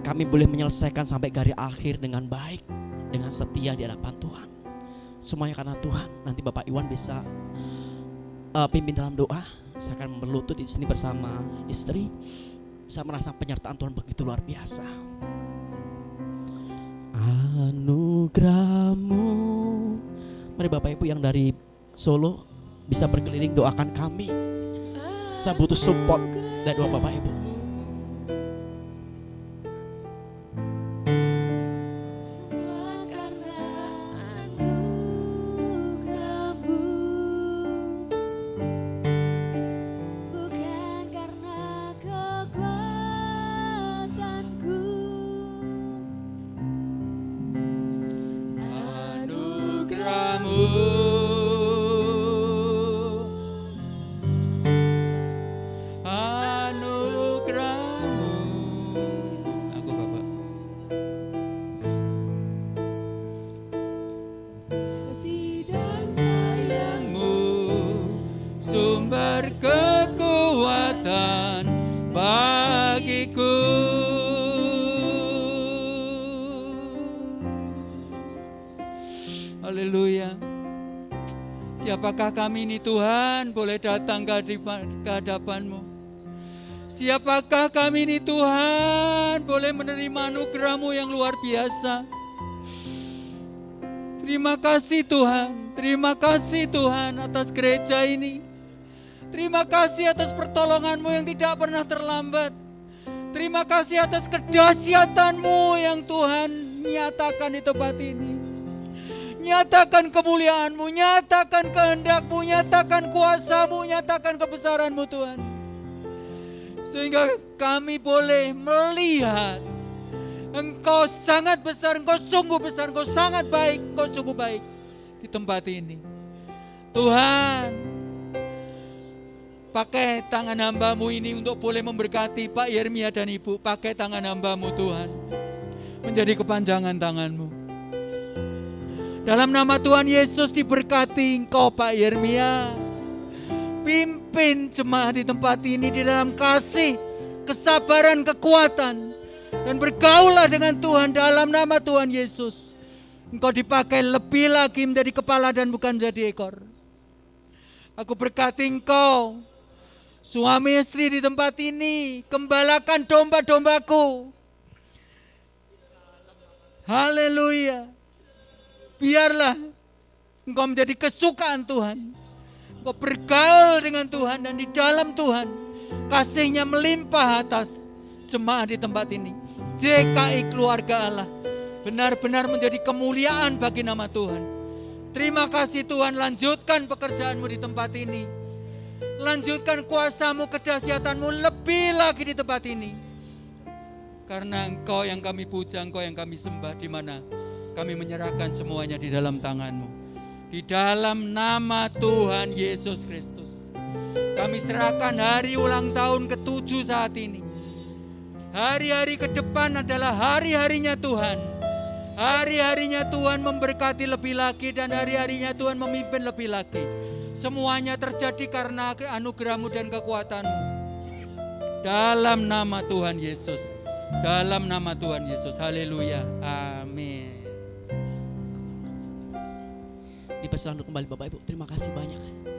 kami boleh menyelesaikan sampai garis akhir dengan baik, dengan setia di hadapan Tuhan. Semuanya karena Tuhan. Nanti Bapak Iwan bisa pimpin dalam doa. Saya akan berlutut di sini bersama istri. Saya merasa penyertaan Tuhan begitu luar biasa. Anugerah-Mu. Mari Bapak Ibu yang dari Solo bisa berkeliling doakan kami. Saya butuh support dari doa Bapak Ibu. Haleluya. Siapakah kami ini Tuhan boleh datang ke hadapan-Mu? Siapakah kami ini Tuhan boleh menerima anugerah-Mu yang luar biasa? Terima kasih Tuhan, terima kasih Tuhan atas gereja ini. Terima kasih atas pertolongan-Mu yang tidak pernah terlambat. Terima kasih atas kedahsyatan-Mu yang Tuhan nyatakan di tempat ini. Nyatakan kemuliaan-Mu, nyatakan kehendak-Mu, nyatakan kuasa-Mu, nyatakan kebesaran-Mu Tuhan. Sehingga kami boleh melihat Engkau sangat besar, Engkau sungguh besar, Engkau sangat baik, Engkau sungguh baik di tempat ini. Tuhan, pakai tangan hamba-Mu ini untuk boleh memberkati Pak Yeremia dan Ibu. Pakai tangan hamba-Mu Tuhan, menjadi kepanjangan tangan-Mu. Dalam nama Tuhan Yesus diberkati Engkau Pak Yeremia. Pimpin jemaat di tempat ini di dalam kasih, kesabaran, kekuatan. Dan bergaulah dengan Tuhan dalam nama Tuhan Yesus. Engkau dipakai lebih lagi menjadi kepala dan bukan menjadi ekor. Aku berkati Engkau, suami istri di tempat ini, gembalakan domba-dombaku. Haleluya. Biarlah Engkau menjadi kesukaan Tuhan. Engkau bergaul dengan Tuhan dan di dalam Tuhan kasih-Nya melimpah atas jemaat di tempat ini. JKI Keluarga Allah benar-benar menjadi kemuliaan bagi nama Tuhan. Terima kasih Tuhan, lanjutkan pekerjaan-Mu di tempat ini. Lanjutkan kuasa-Mu, kedahsyatan-Mu lebih lagi di tempat ini. Karena Engkau yang kami puja, Engkau yang kami sembah, di mana kami menyerahkan semuanya di dalam tangan-Mu. Di dalam nama Tuhan Yesus Kristus. Kami serahkan hari ulang tahun ke-7 saat ini. Hari-hari ke depan adalah hari-harinya Tuhan. Hari-harinya Tuhan memberkati lebih lagi dan hari-harinya Tuhan memimpin lebih lagi. Semuanya terjadi karena anugerah-Mu dan kekuatan-Mu. Dalam nama Tuhan Yesus. Dalam nama Tuhan Yesus. Haleluya. Amin. Dipersilakan kembali Bapak Ibu. Terima kasih banyak.